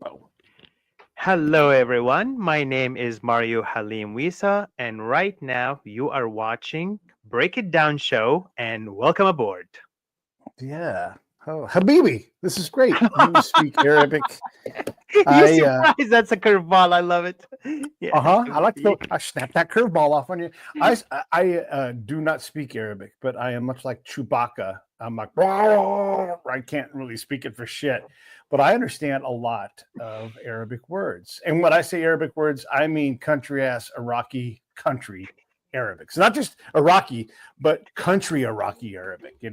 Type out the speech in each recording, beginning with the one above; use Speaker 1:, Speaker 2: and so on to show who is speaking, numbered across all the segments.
Speaker 1: Oh,
Speaker 2: Hello, everyone. My name is Mario Wissa, and right now you are watching Break It Down Show, and welcome aboard.
Speaker 1: yeah. Oh, Habibi, this is great. You speak Arabic.
Speaker 2: You
Speaker 1: I
Speaker 2: surprised? That's a curveball. I love it. Yeah,
Speaker 1: I like to.
Speaker 2: Habibi.
Speaker 1: I snap that curveball off on you. I do not speak Arabic, but I am much like Chewbacca. I'm like, I can't really speak it for shit, but I understand a lot of Arabic words. And when I say Arabic words, I mean country ass Iraqi country Arabic. So not just Iraqi, but country Iraqi Arabic.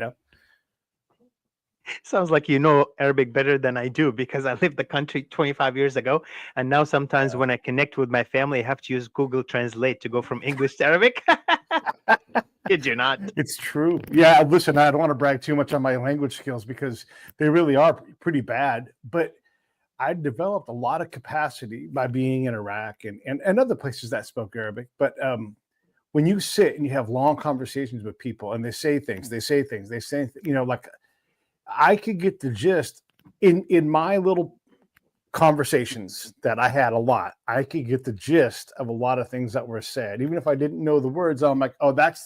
Speaker 2: Sounds like you know Arabic better than I do because I left the country 25 years ago. And now sometimes when I connect with my family, I have to use Google Translate to go from English to Arabic. Kid you not.
Speaker 1: It's true. Yeah, listen, I don't want to brag too much on my language skills because they really are pretty bad. But I developed a lot of capacity by being in Iraq and other places that spoke Arabic. But when you sit and you have long conversations with people and like I could get the gist in my little conversations that I had a lot. I could get the gist of a lot of things that were said, even if I didn't know the words. I'm like, oh, that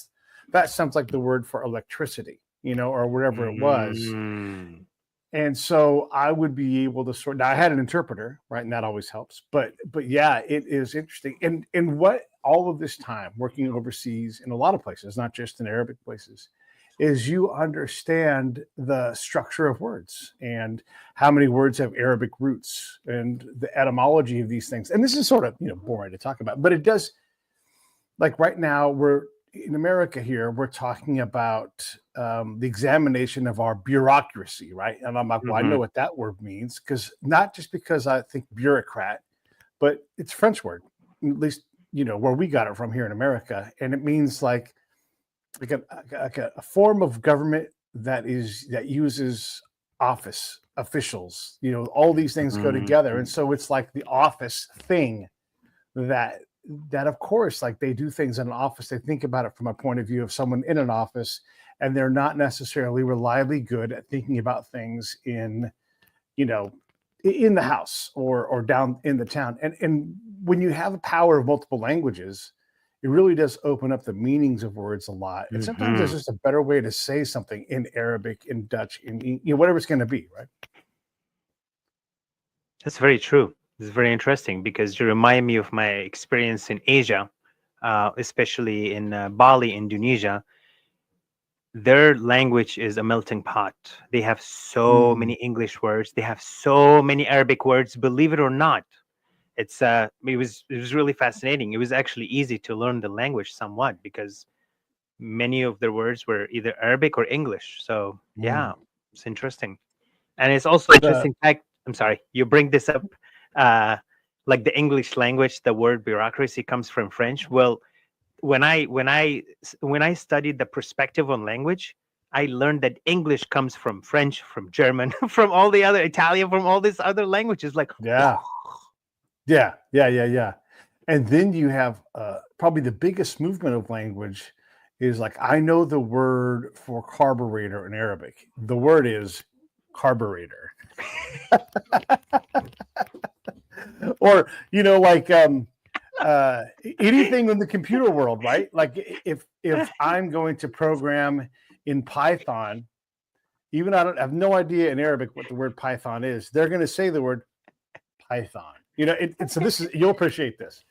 Speaker 1: sounds like the word for electricity, or whatever it was.
Speaker 2: Mm.
Speaker 1: And so I would be able to sort. Now I had an interpreter, right, and that always helps. But yeah, it is interesting. And what all of this time working overseas in a lot of places, not just in Arabic places, is you understand the structure of words and how many words have Arabic roots and the etymology of these things. And this is sort of boring to talk about, but it does. Like right now, we're in America here. We're talking about the examination of our bureaucracy, right? And I'm like, well, I
Speaker 2: Hmm.
Speaker 1: know what that word means because not just because I think bureaucrat, but it's a French word, at least where we got it from here in America, and it means like a form of government that uses office officials. All these things go together, and so it's like the office thing that that of course, like they do things in an office, they think about it from a point of view of someone in an office, and they're not necessarily reliably good at thinking about things you know in the house or down in the town. And when you have a power of multiple languages, it really does open up the meanings of words a lot. And sometimes there's
Speaker 2: Hmm.
Speaker 1: just a better way to say something in Arabic, in Dutch, in whatever it's going to be, right?
Speaker 2: That's very true. It's very interesting because you remind me of my experience in Asia, especially in Bali, Indonesia. Their language is a melting pot. They have so
Speaker 1: Mm.
Speaker 2: many English words. They have so many Arabic words. Believe it or not, it was really fascinating. It was actually easy to learn the language somewhat because many of their words were either Arabic or English. So
Speaker 1: Mm.
Speaker 2: yeah, it's interesting. And it's also
Speaker 1: The
Speaker 2: interesting fact, I'm sorry, you bring this up, uh, like the English language, the word bureaucracy comes from French. Well, when I studied the perspective on language, I learned that English comes from French, from German, from all the other Italian, from all these other languages. Like,
Speaker 1: yeah, yeah. And then you have probably the biggest movement of language is like I know the word for carburetor in Arabic. The word is carburetor, or like anything in the computer world, right? Like if I'm going to program in Python, even I have no idea in Arabic what the word Python is. They're going to say the word Python. So this is you'll appreciate this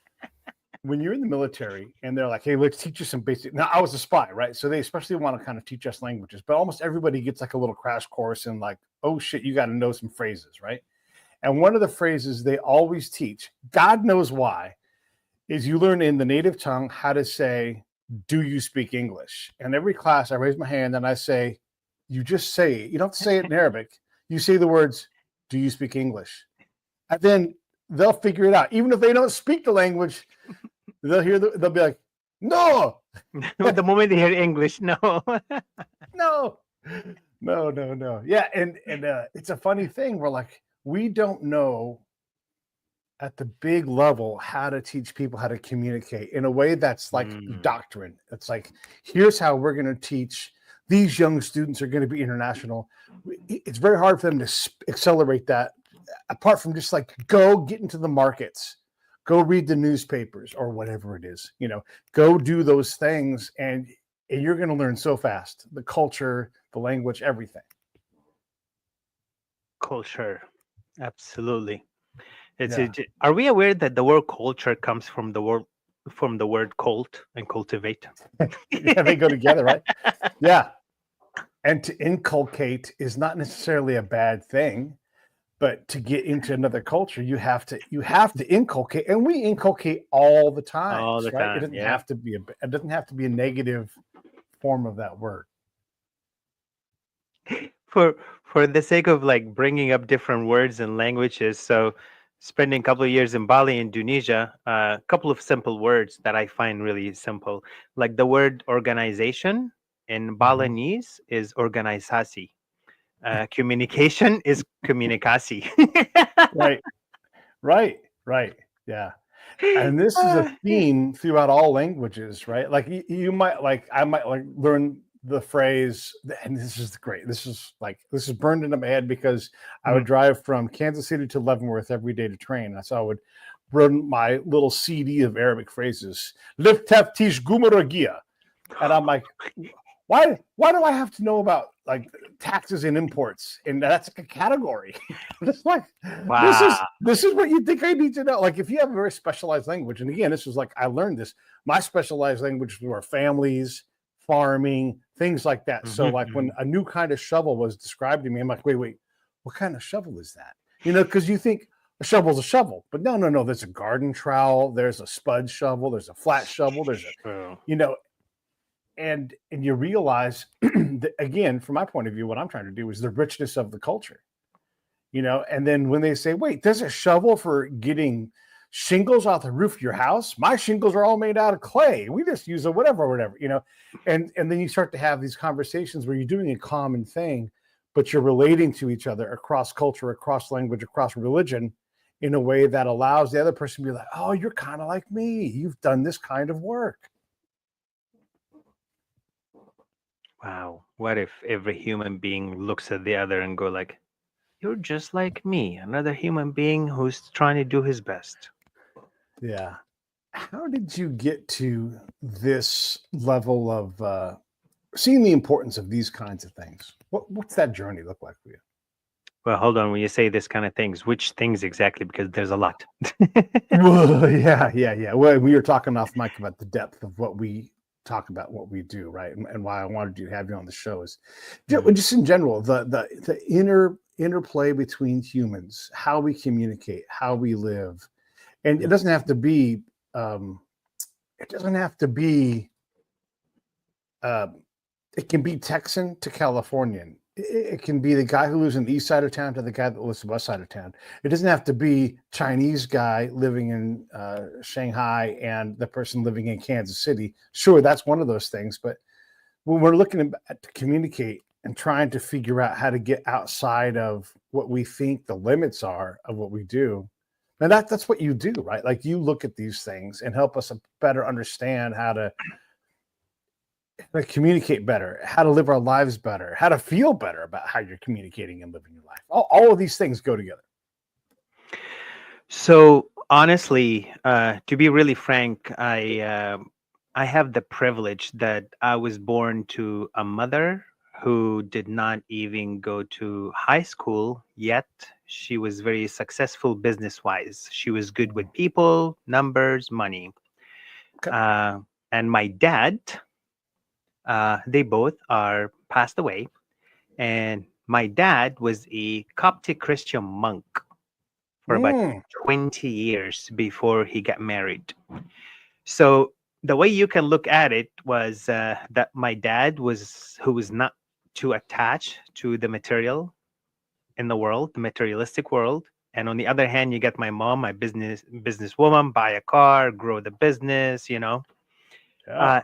Speaker 1: when you're in the military and they're like, hey, let's teach you some basic. Now, I was a spy, right? So they especially want to kind of teach us languages, but almost everybody gets like a little crash course in like, oh shit, you got to know some phrases, right? And one of the phrases they always teach, God knows why, is you learn in the native tongue how to say, do you speak English? And every class, I raise my hand and I say, you just say it. You don't say it in Arabic. You say the words, do you speak English? And then they'll figure it out. Even if they don't speak the language, they'll be like, no,
Speaker 2: the moment they hear English, no.
Speaker 1: no, no. Yeah, and it's a funny thing. We're like, we don't know at the big level how to teach people how to communicate in a way that's like
Speaker 2: Mm.
Speaker 1: doctrine. It's like, here's how we're going to teach these young students are going to be international. It's very hard for them to accelerate that apart from just like go get into the markets, go read the newspapers or whatever it is, go do those things, and you're going to learn so fast, the culture, the language, everything.
Speaker 2: Culture, absolutely. It's
Speaker 1: Yeah.
Speaker 2: Are we aware that the word culture comes from the word cult and cultivate?
Speaker 1: Yeah, they go together, right? Yeah. And to inculcate is not necessarily a bad thing, but to get into another culture, you have to inculcate, and we inculcate all the
Speaker 2: All
Speaker 1: times,
Speaker 2: the
Speaker 1: right?
Speaker 2: time, yeah.
Speaker 1: It doesn't have to be a negative form of that word.
Speaker 2: For the sake of like bringing up different words and languages, so spending a couple of years in Bali, Indonesia, a couple of simple words that I find really simple, like the word organization in
Speaker 1: Mhm.
Speaker 2: Balinese is organisasi. Communication is komunikasi.
Speaker 1: Right, right, right. Yeah. And this is a theme throughout all languages, right? Like you might like I might like learn the phrase, and this is great. This is burned into my head because I would
Speaker 2: Mhm.
Speaker 1: drive from Kansas City to Leavenworth every day to train. And so I would run my little CD of Arabic phrases. Lift taftish gumaragia. And I'm like, why do I have to know about like taxes and imports? And that's like a category. It's like this is
Speaker 2: Wow.
Speaker 1: this is what you think I need to know. Like if you have a very specialized language, and again, this was like I learned this. My specialized languages were families, farming, things like that. So
Speaker 2: Mhm,
Speaker 1: like when
Speaker 2: mhm.
Speaker 1: a new kind of shovel was described to me, I'm like, wait, what kind of shovel is that? Because you think a shovel's a shovel, but no. There's a garden trowel, there's a spud shovel, there's a flat shovel, there's a
Speaker 2: True.
Speaker 1: you know and you realize that, again, from my point of view, what I'm trying to do is the richness of the culture, and then when they say, wait, there's a shovel for getting shingles off the roof of your house. My shingles are all made out of clay, we just use a whatever, and then you start to have these conversations where you're doing a common thing, but you're relating to each other across culture, across language, across religion, in a way that allows the other person to be like, oh, you're kind of like me, you've done this kind of work.
Speaker 2: Wow. What if every human being looks at the other and go like, "You're just like me, another human being who's trying to do his best."
Speaker 1: Yeah. How did you get to this level of seeing the importance of these kinds of things? What's that journey look like for you?
Speaker 2: Well, hold on. When you say this kind of things, which things exactly? Because there's a lot.
Speaker 1: Well, yeah. Well, we were talking off mic about the depth of what we talk about, what we do, right? And why I wanted to have you on the show is
Speaker 2: Mhm.
Speaker 1: just in general, the interplay between humans, how we communicate, how we live, and it doesn't have to be. Um, it doesn't have to be. Uh, it can be Texan to Californian. It can be the guy who lives in the east side of town to the guy that lives in the west side of town. It doesn't have to be Chinese guy living in Shanghai and the person living in Kansas City. Sure, that's one of those things. But when we're looking to communicate and trying to figure out how to get outside of what we think the limits are of what we do, and that's what you do, right? Like you look at these things and help us better understand how to communicate better, how to live our lives better, how to feel better about how you're communicating and living your life. All of these things go together.
Speaker 2: So honestly, to be really frank, I have the privilege that I was born to a mother who did not even go to high school yet. She was very successful business wise. She was good with people, numbers, money.
Speaker 1: Okay.
Speaker 2: Uh, and my dad, they both are passed away. And my dad was a Coptic Christian monk for about
Speaker 1: Mm,
Speaker 2: 20 years before he got married. So the way you can look at it was that my dad was who was not too attached to the material in the world, the materialistic world. And on the other hand, you get my mom, my businesswoman, buy a car, grow the business.
Speaker 1: yeah.
Speaker 2: Uh,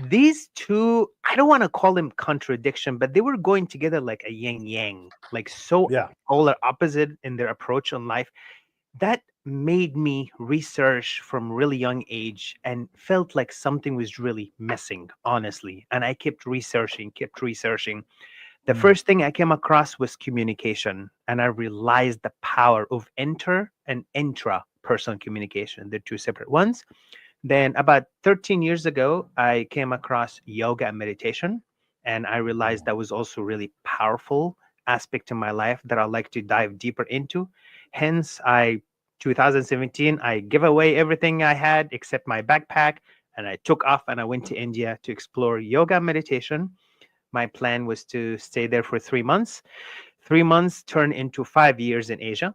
Speaker 2: these two, I don't want to call them contradiction, but they were going together like a yin yang, like so
Speaker 1: Yeah.
Speaker 2: polar opposite in their approach on life. That made me research from really young age and felt like something was really missing, honestly. And I kept researching. The
Speaker 1: Mm.
Speaker 2: first thing I came across was communication, and I realized the power of inter and intra personal communication. They're two separate ones. Then, about 13 years ago, I came across yoga and meditation, and I realized that was also really powerful aspect in my life that I'd like to dive deeper into. Hence, 2017, I gave away everything I had except my backpack, and I took off and I went to India to explore yoga and meditation. My plan was to stay there for 3 months. 3 months turned into 5 years in Asia,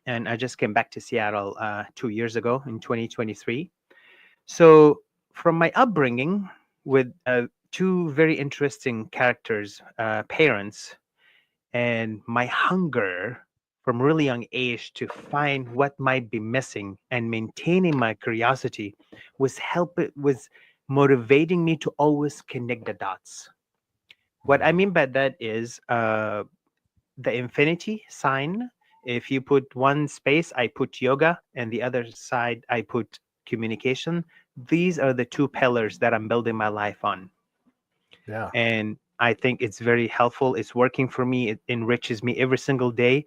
Speaker 2: and I just came back to Seattle 2 years ago in 2023. So, from my upbringing with two very interesting characters, parents, and my hunger from really young age to find what might be missing and maintaining my curiosity was motivating me to always connect the dots. What I mean by that is the infinity sign. If you put one space, I put yoga, and the other side, I put communication. These are the two pillars that I'm building my life on.
Speaker 1: Yeah.
Speaker 2: And I think it's very helpful. It's working for me. It enriches me every single day.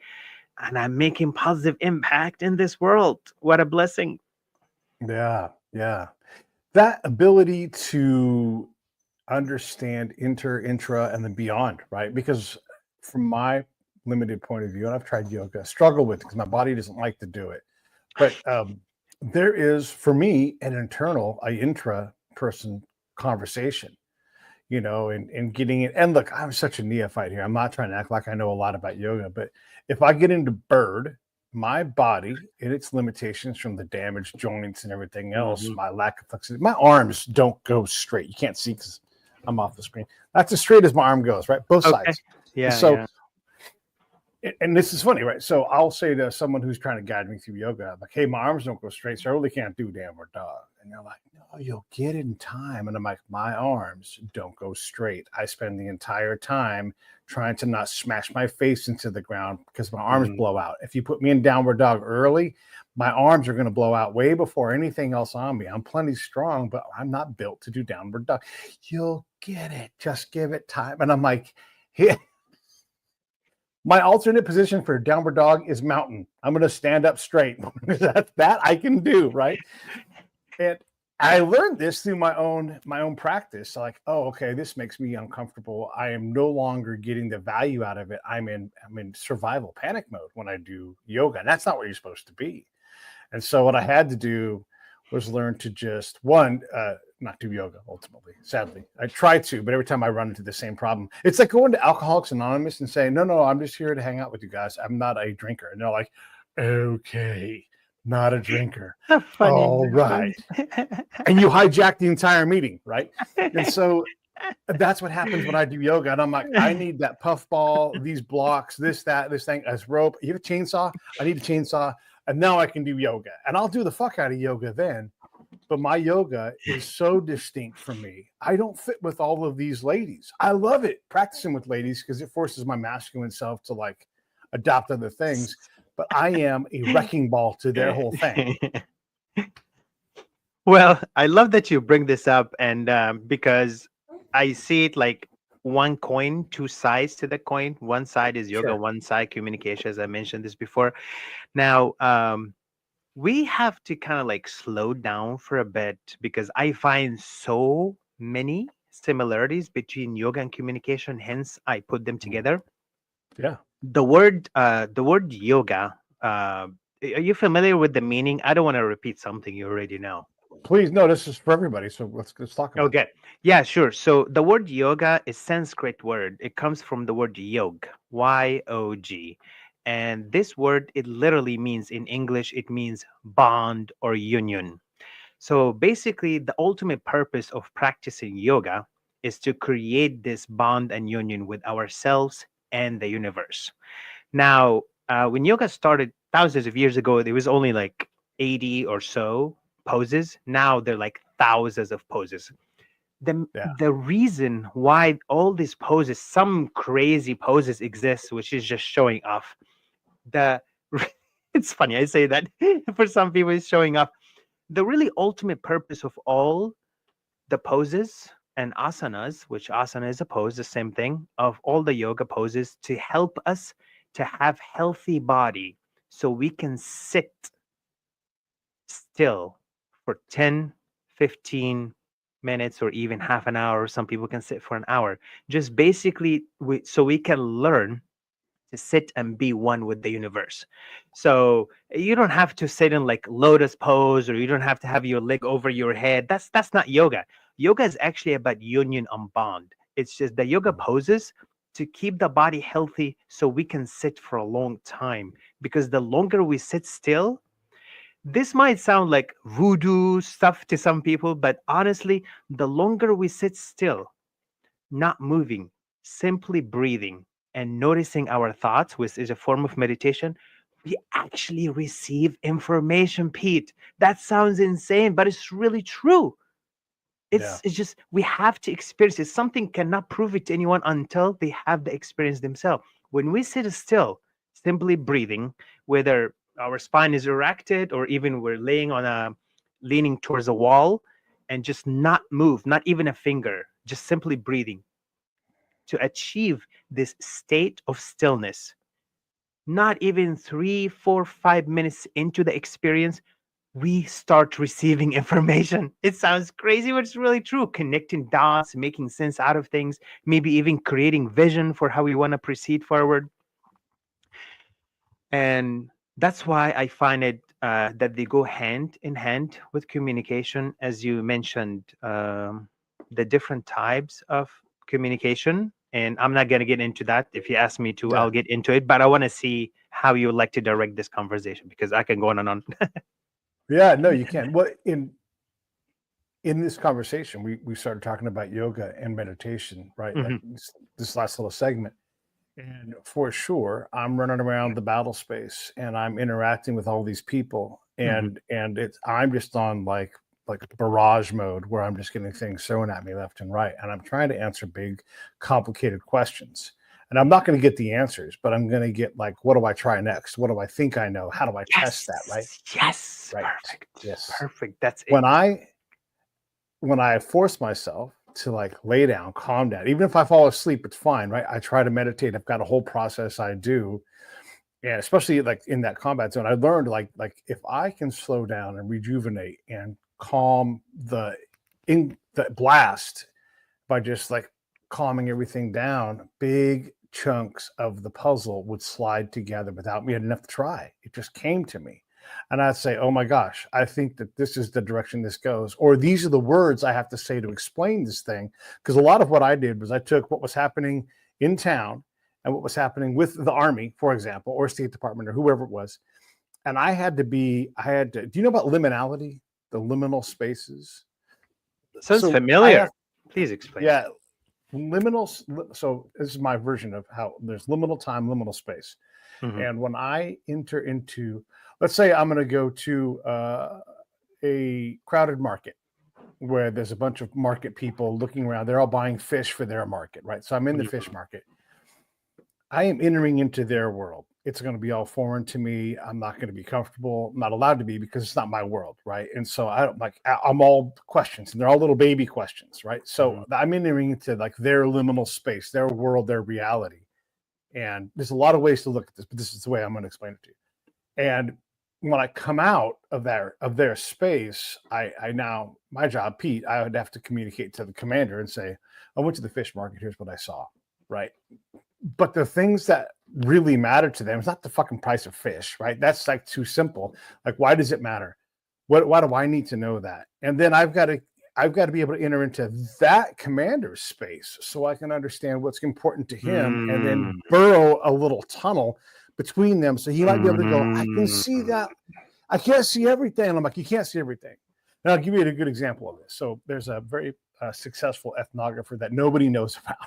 Speaker 2: And I'm making positive impact in this world. What a blessing.
Speaker 1: Yeah. Yeah. That ability to understand inter, intra, and then beyond, right? Because from my limited point of view, and I've tried yoga, I struggle with it because my body doesn't like to do it. But there is, for me, an internal, a intra person conversation, and getting it. And look, I'm such a neophyte here. I'm not trying to act like I know a lot about yoga, but if I get into bird, my body and its limitations from the damaged joints and everything else,
Speaker 2: Mhm.
Speaker 1: my lack of flexibility, my arms don't go straight. You can't see because I'm off the screen. That's as straight as my arm goes, right? Both
Speaker 2: Okay.
Speaker 1: sides.
Speaker 2: Yeah,
Speaker 1: So,
Speaker 2: yeah.
Speaker 1: and this is funny, right? So I'll say to someone who's trying to guide me through yoga, I'm like, hey, my arms don't go straight, so I really can't do downward dog. And they're like, no, you'll get it in time. And I'm like, my arms don't go straight. I spend the entire time trying to not smash my face into the ground because my arms
Speaker 2: Mhm.
Speaker 1: blow out. If you put me in downward dog early, my arms are going to blow out way before anything else on me. I'm plenty strong, but I'm not built to do downward dog. You'll get it. Just give it time. And I'm like, yeah. My alternate position for downward dog is mountain. I'm going to stand up straight. that I can do, right? And I learned this through my own practice. Like, oh, okay, this makes me uncomfortable. I am no longer getting the value out of it. I'm in survival panic mode when I do yoga, and that's not what you're supposed to be. And so what I had to do was learn to just not do yoga ultimately. Sadly, I try to, but every time I run into the same problem, it's like going to Alcoholics Anonymous and saying, no, I'm just here to hang out with you guys. I'm not a drinker. And they're like, okay, not a drinker.
Speaker 2: A funny
Speaker 1: All right.
Speaker 2: difference.
Speaker 1: And you hijack the entire meeting, right? And so that's what happens when I do yoga. And I'm like, I need that puffball, these blocks, this thing, as rope. You have a chainsaw? I need a chainsaw. And now I can do yoga. And I'll do the fuck out of yoga then. But my yoga is so distinct from me. I don't fit with all of these ladies. I love it practicing with ladies because it forces my masculine self to like adopt other things. But I am a wrecking ball to their whole thing.
Speaker 2: Well, I love that you bring this up, and because I see it like one coin, two sides to the coin. One side is yoga,
Speaker 1: Sure.
Speaker 2: one side communication, as I mentioned this before. Now, we have to kind of like slow down for a bit because I find so many similarities between yoga and communication. Hence, I put them together.
Speaker 1: Yeah.
Speaker 2: The word yoga. Are you familiar with the meaning? I don't want to repeat something you already know.
Speaker 1: Please, no, this is for everybody. So let's talk about it.
Speaker 2: Okay. Yeah, sure. So the word yoga is Sanskrit word. It comes from the word yog, Y-O-G. And this word, it literally means in English, it means bond or union. So basically, the ultimate purpose of practicing yoga is to create this bond and union with ourselves and the universe. Now, when yoga started thousands of years ago, there was only like 80 or so poses. Now there are like thousands of poses. The,
Speaker 1: Yeah.
Speaker 2: the reason why all these poses, some crazy poses exist, which is just showing off. The it's funny I say that for some people it's showing off. The really ultimate purpose of all the poses and asanas, which asana is a pose, the same thing, of all the yoga poses to help us to have healthy body so we can sit still for 10, 15 minutes or even half an hour. Some people can sit for an hour. Just basically so we can learn to sit and be one with the universe. So you don't have to sit in like lotus pose, or you don't have to have your leg over your head. That's not yoga. Yoga is actually about union and bond. It's just the yoga poses to keep the body healthy so we can sit for a long time. Because the longer we sit still, this might sound like voodoo stuff to some people, but honestly, the longer we sit still, not moving, simply breathing and noticing our thoughts, which is a form of meditation, we actually receive information, Pete. That sounds insane, but it's really true.
Speaker 1: Yeah.
Speaker 2: It's just we have to experience it. Something cannot prove it to anyone until they have the experience themselves. When we sit still, simply breathing, whether our spine is erected or even we're laying on a leaning towards a wall and just not move, not even a finger, just simply breathing to achieve this state of stillness. Not even 3, 4, 5 minutes into the experience, we start receiving information. It sounds crazy, but it's really true. Connecting dots, making sense out of things, maybe even creating vision for how we want to proceed forward. And that's why I find it that they go hand in hand with communication, as you mentioned, the different types of communication. And I'm not going to get into that. If you ask me to,
Speaker 1: Yeah.
Speaker 2: I'll get into it. But I want to see how you would like to direct this conversation, because I can go on and on.
Speaker 1: Yeah, no, you can. Well, in this conversation, we started talking about yoga and meditation, right? Like
Speaker 2: Mhm,
Speaker 1: this last little segment. And for sure, I'm running around the battle space and I'm interacting with all these people,
Speaker 2: mhm.
Speaker 1: and it's I'm just on like barrage mode where I'm just getting things thrown at me left and right, and I'm trying to answer big, complicated questions. And I'm not going to get the answers, but I'm going to get like, what do I try next? What do I think I know? How do I test that? Right?
Speaker 2: Yes, yes,
Speaker 1: Right.
Speaker 2: perfect,
Speaker 1: Yes.
Speaker 2: perfect. That's it.
Speaker 1: When I force myself to like lay down, calm down, even if I fall asleep, it's fine, right? I try to meditate. I've got a whole process I do. And especially like in that combat zone, I learned like if I can slow down and rejuvenate and calm the blast by just like calming everything down, big chunks of the puzzle would slide together without me having enough to try. It just came to me. And I'd say, oh my gosh, I think that this is the direction this goes. Or these are the words I have to say to explain this thing. Because a lot of what I did was I took what was happening in town and what was happening with the Army, for example, or State Department or whoever it was. And I had to, do you know about liminality? The liminal spaces?
Speaker 2: Sounds
Speaker 1: So I
Speaker 2: familiar.
Speaker 1: have,
Speaker 2: Please explain.
Speaker 1: yeah, so this is my version of how there's liminal time, liminal space.
Speaker 2: Mhm,
Speaker 1: And when I enter into, let's say I'm going to go to a crowded market where there's a bunch of market people looking around, they're all buying fish for their market, right? So I'm in the fish
Speaker 2: mhm,
Speaker 1: market. I am entering into their world. It's going to be all foreign to me. I'm not going to be comfortable. I'm not allowed to be because it's not my world, right? And so I don't like. I'm all questions, and they're all little baby questions, right? So
Speaker 2: mhm.
Speaker 1: I'm entering into like their liminal space, their world, their reality. And there's a lot of ways to look at this, but this is the way I'm going to explain it to you. And when I come out of their space, I now my job, Pete, I would have to communicate to the commander and say, I went to the fish market. Here's what I saw, right? But the things that really matter to them is not the fucking price of fish, right? That's like too simple. Like, why does it matter? Why do I need to know that? And then I've got to be able to enter into that commander's space so I can understand what's important to him and then
Speaker 2: Mm,
Speaker 1: burrow a little tunnel between them so he might be able to go, I can see
Speaker 2: mm.
Speaker 1: that. I can't see everything. And I'm like, you can't see everything. And I'll give you a good example of this. So there's a very successful ethnographer that nobody knows about,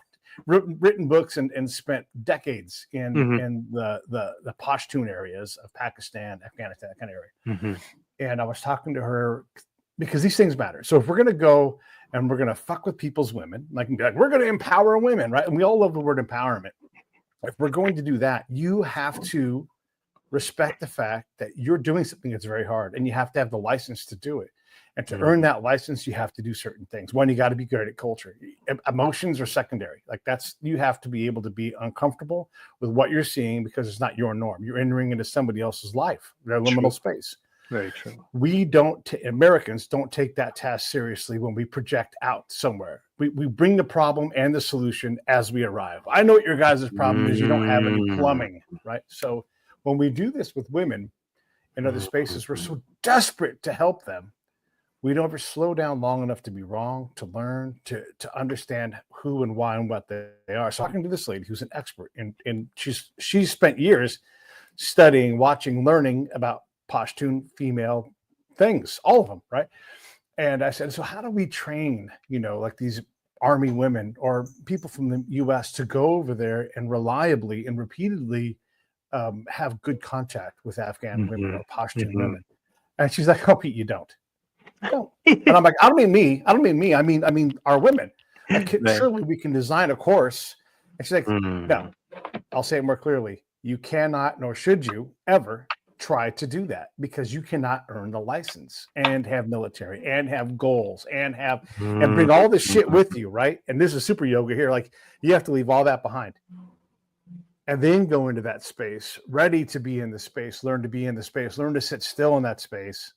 Speaker 1: written books and spent decades
Speaker 2: Mhm,
Speaker 1: in the Pashtun areas of Pakistan, Afghanistan, that kind of area.
Speaker 2: mhm,
Speaker 1: And I was talking to her because these things matter. So if we're going to go and we're going to fuck with people's women, like we're going to empower women, right? And we all love the word empowerment. If we're going to do that, you have to respect the fact that you're doing something that's very hard and you have to have the license to do it. And to earn that license, you have to do certain things. One, you got to be good at culture. Emotions are secondary. Like you have to be able to be uncomfortable with what you're seeing because it's not your norm. You're entering into somebody else's life, their liminal space.
Speaker 2: Very true.
Speaker 1: Americans don't take that task seriously when we project out somewhere. We bring the problem and the solution as we arrive. I know what your guys' problem is. You don't have any plumbing, right? So when we do this with women in other spaces, we're so desperate to help them. We don't ever slow down long enough to be wrong, to learn, to understand who and why and what they are. So I can do this lady who's an expert in she's spent years studying, watching, learning about Pashtun female things, all of them, right? And I said, so how do we train, like these army women or people from the US to go over there and reliably and repeatedly have good contact with Afghan women or Pashtun women? And she's like, oh, Pete, you don't. And I'm like, I don't mean me. I mean our women. Like, surely we can design a course. And she's like, no, I'll say it more clearly. You cannot, nor should you ever try to do that, because you cannot earn the license and have military and have goals and bring all this shit with you, right? And this is super yoga here. Like, you have to leave all that behind and then go into that space, ready to be in the space, learn to be in the space, learn to sit still in that space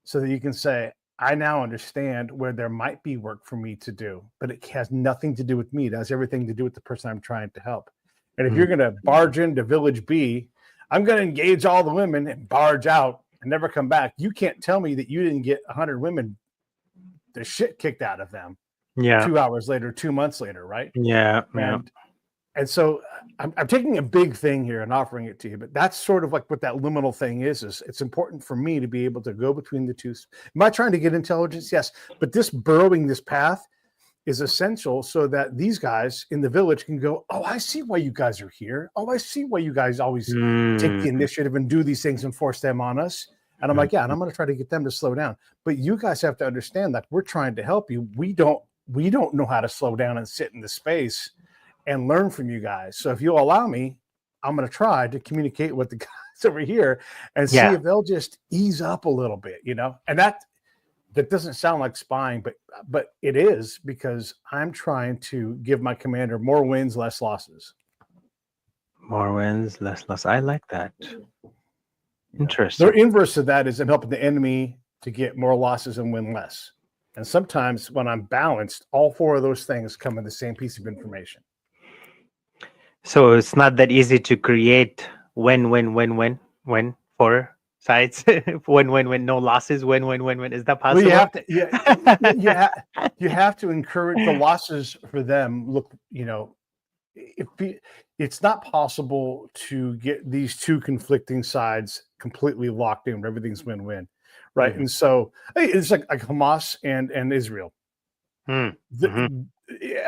Speaker 1: so that you can say, I now understand where there might be work for me to do, but it has nothing to do with me. It has everything to do with the person I'm trying to help. And if you're going to barge into Village B, I'm going to engage all the women and barge out and never come back. You can't tell me that you didn't get 100 women the shit kicked out of them 2 hours later, 2 months later, right? And so I'm taking a big thing here and offering it to you, but that's sort of like what that liminal thing is it's important for me to be able to go between the two. Am I trying to get intelligence? Yes. But this burrowing this path is essential so that these guys in the village can go, oh, I see why you guys are here. Oh, I see why you guys always take the initiative and do these things and force them on us. And I'm like, yeah, and I'm going to try to get them to slow down. But you guys have to understand that we're trying to help you. We don't know how to slow down and sit in the space and learn from you guys. So if you'll allow me, I'm going to try to communicate with the guys over here and see if they'll just ease up a little bit, and that doesn't sound like spying, but it is, because I'm trying to give my commander more wins, less losses.
Speaker 2: More wins, less loss. I like that. Interesting.
Speaker 1: The inverse of that is I'm helping the enemy to get more losses and win less. And sometimes when I'm balanced, all four of those things come in the same piece of information.
Speaker 2: So it's not that easy to create win for sides. win, no losses. Win. Is that possible?
Speaker 1: Well, you have to encourage the losses for them. Look, it's not possible to get these two conflicting sides completely locked in where everything's win-win, right? And so it's like Hamas and Israel.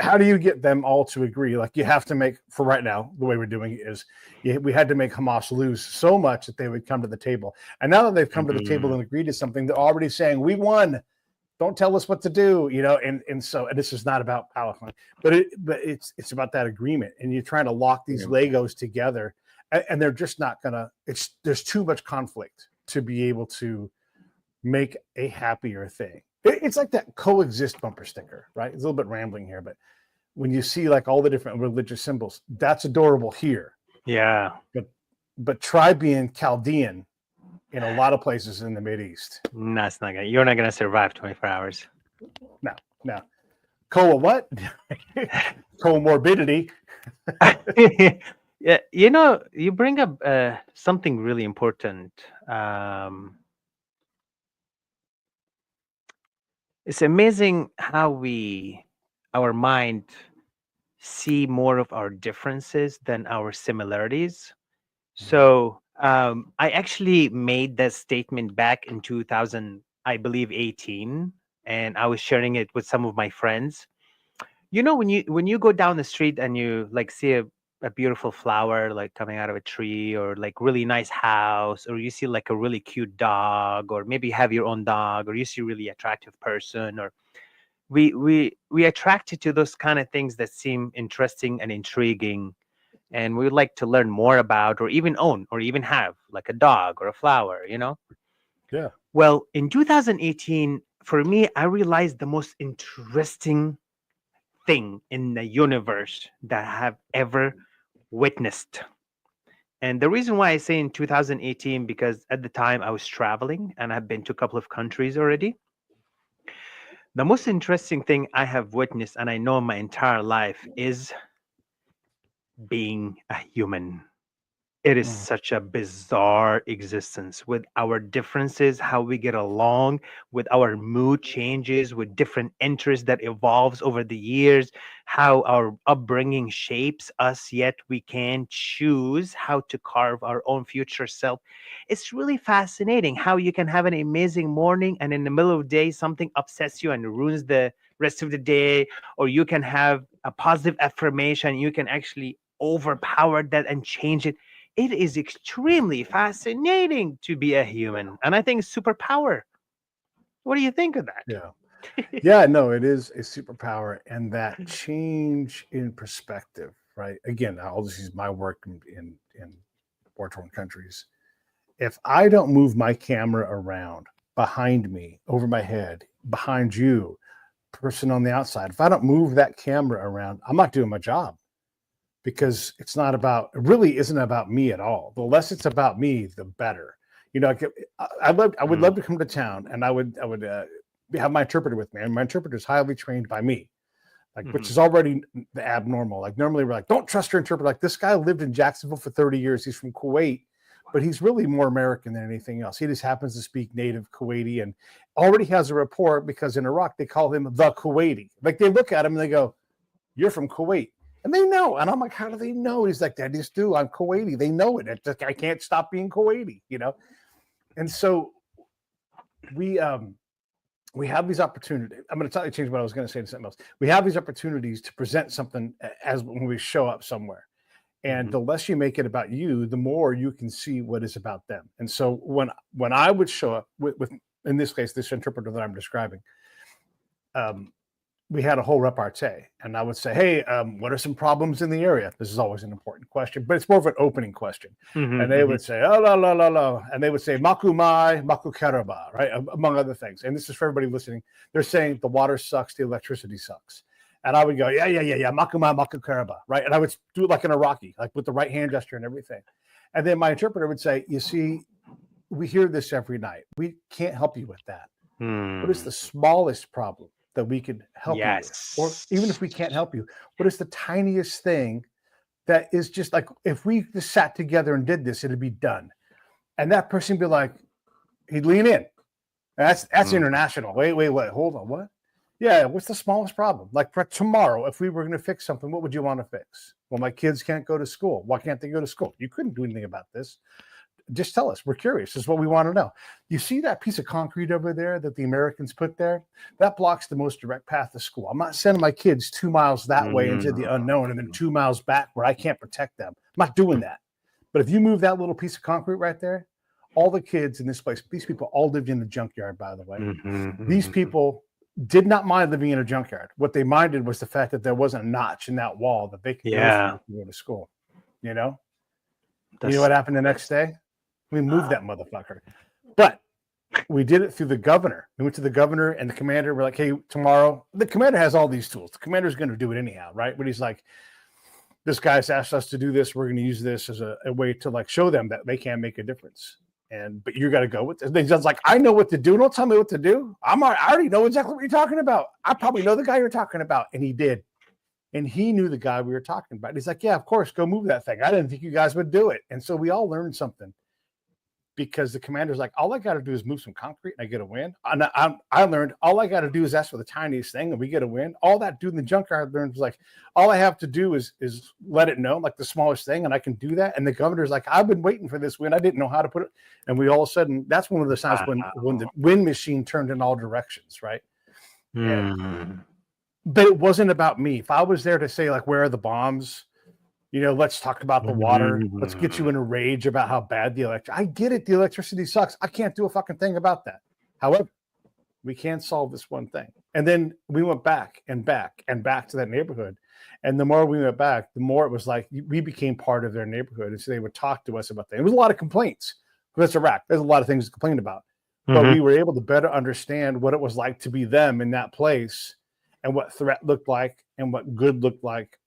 Speaker 1: How do you get them all to agree? Like, you have to make, for right now, the way we're doing it is we had to make Hamas lose so much that they would come to the table. And now that they've come to the table and agreed to something, they're already saying, we won. Don't tell us what to do, and so this is not about Palestine, but it's about that agreement. And you're trying to lock these Legos together, and they're just not gonna. There's too much conflict to be able to make a happier thing. It's like that coexist bumper sticker, right? It's a little bit rambling here, but when you see like all the different religious symbols, that's adorable here.
Speaker 2: Yeah.
Speaker 1: But try being Chaldean in a lot of places in the Mideast.
Speaker 2: No, it's not gonna. You're not gonna survive 24 hours.
Speaker 1: No. What? Comorbidity.
Speaker 2: Yeah, you bring up something really important. It's amazing how our mind see more of our differences than our similarities. So I actually made that statement back in 2000, I believe 18, and I was sharing it with some of my friends. When you go down the street and you like see a beautiful flower like coming out of a tree, or like really nice house, or you see like a really cute dog, or maybe you have your own dog, or you see a really attractive person, or we attracted to those kind of things that seem interesting and intriguing, and we would like to learn more about, or even own, or even have like a dog or a flower.
Speaker 1: Yeah.
Speaker 2: Well, in 2018, for me, I realized the most interesting thing in the universe that I have ever witnessed. And the reason why I say in 2018, because at the time I was traveling and I've been to a couple of countries already. The most interesting thing I have witnessed and I know in my entire life is being a human. It is
Speaker 1: Mm.
Speaker 2: such a bizarre existence with our differences, how we get along, with our mood changes, with different interests that evolves over the years, how our upbringing shapes us, yet we can choose how to carve our own future self. It's really fascinating how you can have an amazing morning and in the middle of the day something upsets you and ruins the rest of the day, or you can have a positive affirmation, you can actually overpower that and change it. It is extremely fascinating to be a human, and I think it's superpower. What do you think of that?
Speaker 1: Yeah. Yeah, no, it is a superpower, and that change in perspective, right? Again, I'll just use my work in war-torn countries. If I don't move my camera around behind me, over my head, behind you, person on the outside, if I don't move that camera around, I'm not doing my job, because it's not about, it really isn't about me at all. The less it's about me, the better. You know, I would
Speaker 2: Mm,
Speaker 1: love to come to town, and I would have my interpreter with me, and my interpreter is highly trained by me, like, which
Speaker 2: mhm,
Speaker 1: is already the abnormal. Like, normally we're like, don't trust your interpreter. Like, this guy lived in Jacksonville for 30 years. He's from Kuwait, but he's really more American than anything else. He just happens to speak native Kuwaiti and already has a rapport, because in Iraq they call him the Kuwaiti. Like, they look at him and they go, you're from Kuwait. And they know. And I'm like, how do they know? He's like, I just do. I'm Kuwaiti. They know it. It's like, I can't stop being Kuwaiti, you know? And so we we have these opportunities. I'm going to totally change what I was going to say to something else. We have these opportunities to present something as when we show up somewhere. And
Speaker 2: mhm,
Speaker 1: the less you make it about you, the more you can see what is about them. And so when I would show up with in this case, this interpreter that I'm describing, um, we had a whole repartee, and I would say, hey, what are some problems in the area? This is always an important question, but it's more of an opening question.
Speaker 2: mhm,
Speaker 1: And they
Speaker 2: mhm,
Speaker 1: would say, oh, la, la, la, la. And they would say, maku mai, maku karaba, right? Among other things. And this is for everybody listening. They're saying the water sucks, the electricity sucks. And I would go, yeah, yeah, yeah, yeah, maku mai, maku karaba, right? And I would do it like an Iraqi, like with the right hand gesture and everything. And then my interpreter would say, you see, we hear this every night. We can't help you with that. What is
Speaker 2: mm.
Speaker 1: the smallest problem that we could help you with? Or even
Speaker 2: Yes.
Speaker 1: if we can't help you, what is the tiniest thing that is just like, if we just sat together and did this, it'd be done. And that person would be like, he'd lean in. That's
Speaker 2: Mm,
Speaker 1: international. Wait, hold on. What? Yeah, what's the smallest problem? Like, for tomorrow, if we were going to fix something, what would you want to fix? Well, my kids can't go to school. Why can't they go to school? You couldn't do anything about this. Just tell us. We're curious. This is what we want to know. You see that piece of concrete over there that the Americans put there? That blocks the most direct path to school. I'm not sending my kids 2 miles that way into the
Speaker 2: mm.
Speaker 1: unknown and then 2 miles back where I can't protect them. I'm not doing that. But if you move that little piece of concrete right there, all the kids in this place, these people all lived in the junkyard, by the way.
Speaker 2: Mhm,
Speaker 1: These
Speaker 2: mhm.
Speaker 1: people did not mind living in a junkyard. What they minded was the fact that there wasn't a notch in that wall that they could go through
Speaker 2: Yeah,
Speaker 1: to go to school. You know? You know
Speaker 2: that's
Speaker 1: what happened the next day? We moved that motherfucker. But we did it through the governor. We went to the governor and the commander. We're like, hey, tomorrow, the commander has all these tools. The commander's going to do it anyhow, right? But he's like, this guy's asked us to do this. We're going to use this as a way to like show them that they can make a difference. But you got to go with this. And he's like, I know what to do. Don't tell me what to do. I already know exactly what you're talking about. I probably know the guy you're talking about. And he did. And he knew the guy we were talking about. He's like, yeah, of course, go move that thing. I didn't think you guys would do it. And so we all learned something, because the commander's like, all I got to do is move some concrete and I get a win. I learned all I got to do is ask for the tiniest thing and we get a win. All that dude in the junkyard learned was like, all I have to do is let it know, like the smallest thing, and I can do that. And the governor's like, I've been waiting for this win. I didn't know how to put it. And we all of a sudden, that's one of the times when the
Speaker 2: Wow.
Speaker 1: wind machine turned in all directions, right? And
Speaker 2: Mm.
Speaker 1: but it wasn't about me. If I was there to say, like, where are the bombs? Let's talk about the water. Let's get you
Speaker 2: Mm.
Speaker 1: in a rage about how bad the I get it. The electricity sucks. I can't do a fucking thing about that. However, we can solve this one thing. And then we went back and back and back to that neighborhood. And the more we went back, the more it was like we became part of their neighborhood. And so they would talk to us about things. It was a lot of complaints. That's Iraq. There's a lot of things to complain about. but
Speaker 2: Mhm.
Speaker 1: we were able to better understand what it was like to be them in that place and what threat looked like and what good looked like.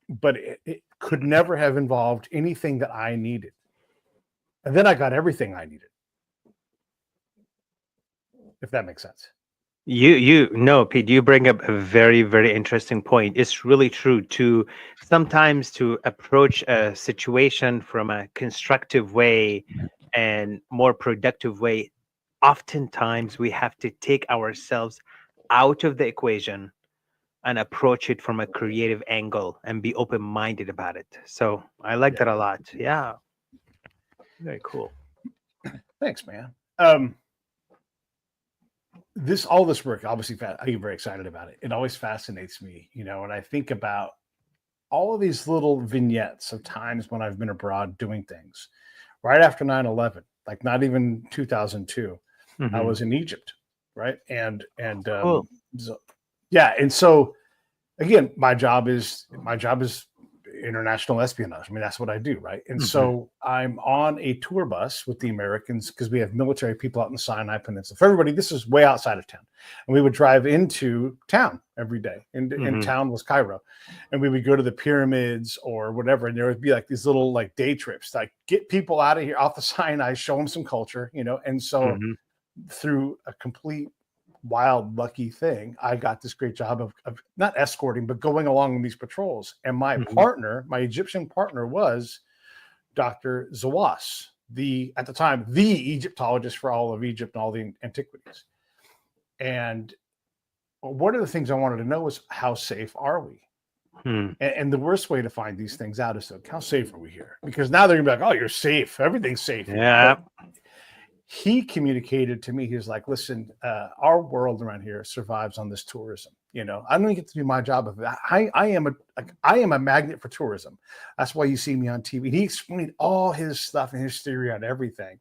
Speaker 1: But it could never have involved anything that I needed. And then I got everything I needed, if that makes sense.
Speaker 2: You no, Pete, you bring up a very, very interesting point. It's really true to sometimes to approach a situation from a constructive way and more productive way. Oftentimes we have to take ourselves out of the equation and approach it from a creative angle and be open-minded about it. So I like
Speaker 1: Yeah.
Speaker 2: that a lot. Yeah. Very cool.
Speaker 1: Thanks, man. All this work, obviously, I get very excited about it. It always fascinates me, and I think about all of these little vignettes of times when I've been abroad doing things. Right after 9/11, like not even 2002, I
Speaker 2: Hmm.
Speaker 1: was in Egypt, right? And
Speaker 2: Cool.
Speaker 1: so, yeah, and so again, my job is international espionage. I mean, that's what I do, right? And
Speaker 2: Hmm.
Speaker 1: so I'm on a tour bus with the Americans because we have military people out in the Sinai Peninsula. For everybody, this is way outside of town, and we would drive into town every day. And in
Speaker 2: Hmm.
Speaker 1: town was Cairo, and we would go to the pyramids or whatever. And there would be like these little like day trips, like get people out of here off the Sinai, show them some culture, And so
Speaker 2: Hmm.
Speaker 1: through a complete wild lucky thing, I got this great job of not escorting but going along in these patrols, and
Speaker 2: Hmm.
Speaker 1: my Egyptian partner, was Dr. Zawas, the at the time the Egyptologist for all of Egypt and all the antiquities. And one of the things I wanted to know was, how safe are we?
Speaker 2: Hmm.
Speaker 1: And the worst way to find these things out is, how safe are we here? Because now they're gonna be like, oh, you're safe, everything's safe here.
Speaker 2: Yeah.
Speaker 1: But he communicated to me, he was like, listen, our world around here survives on this tourism. I don't even get to do my job of that. I am a magnet for tourism. That's why you see me on TV. And he explained all his stuff and his theory on everything.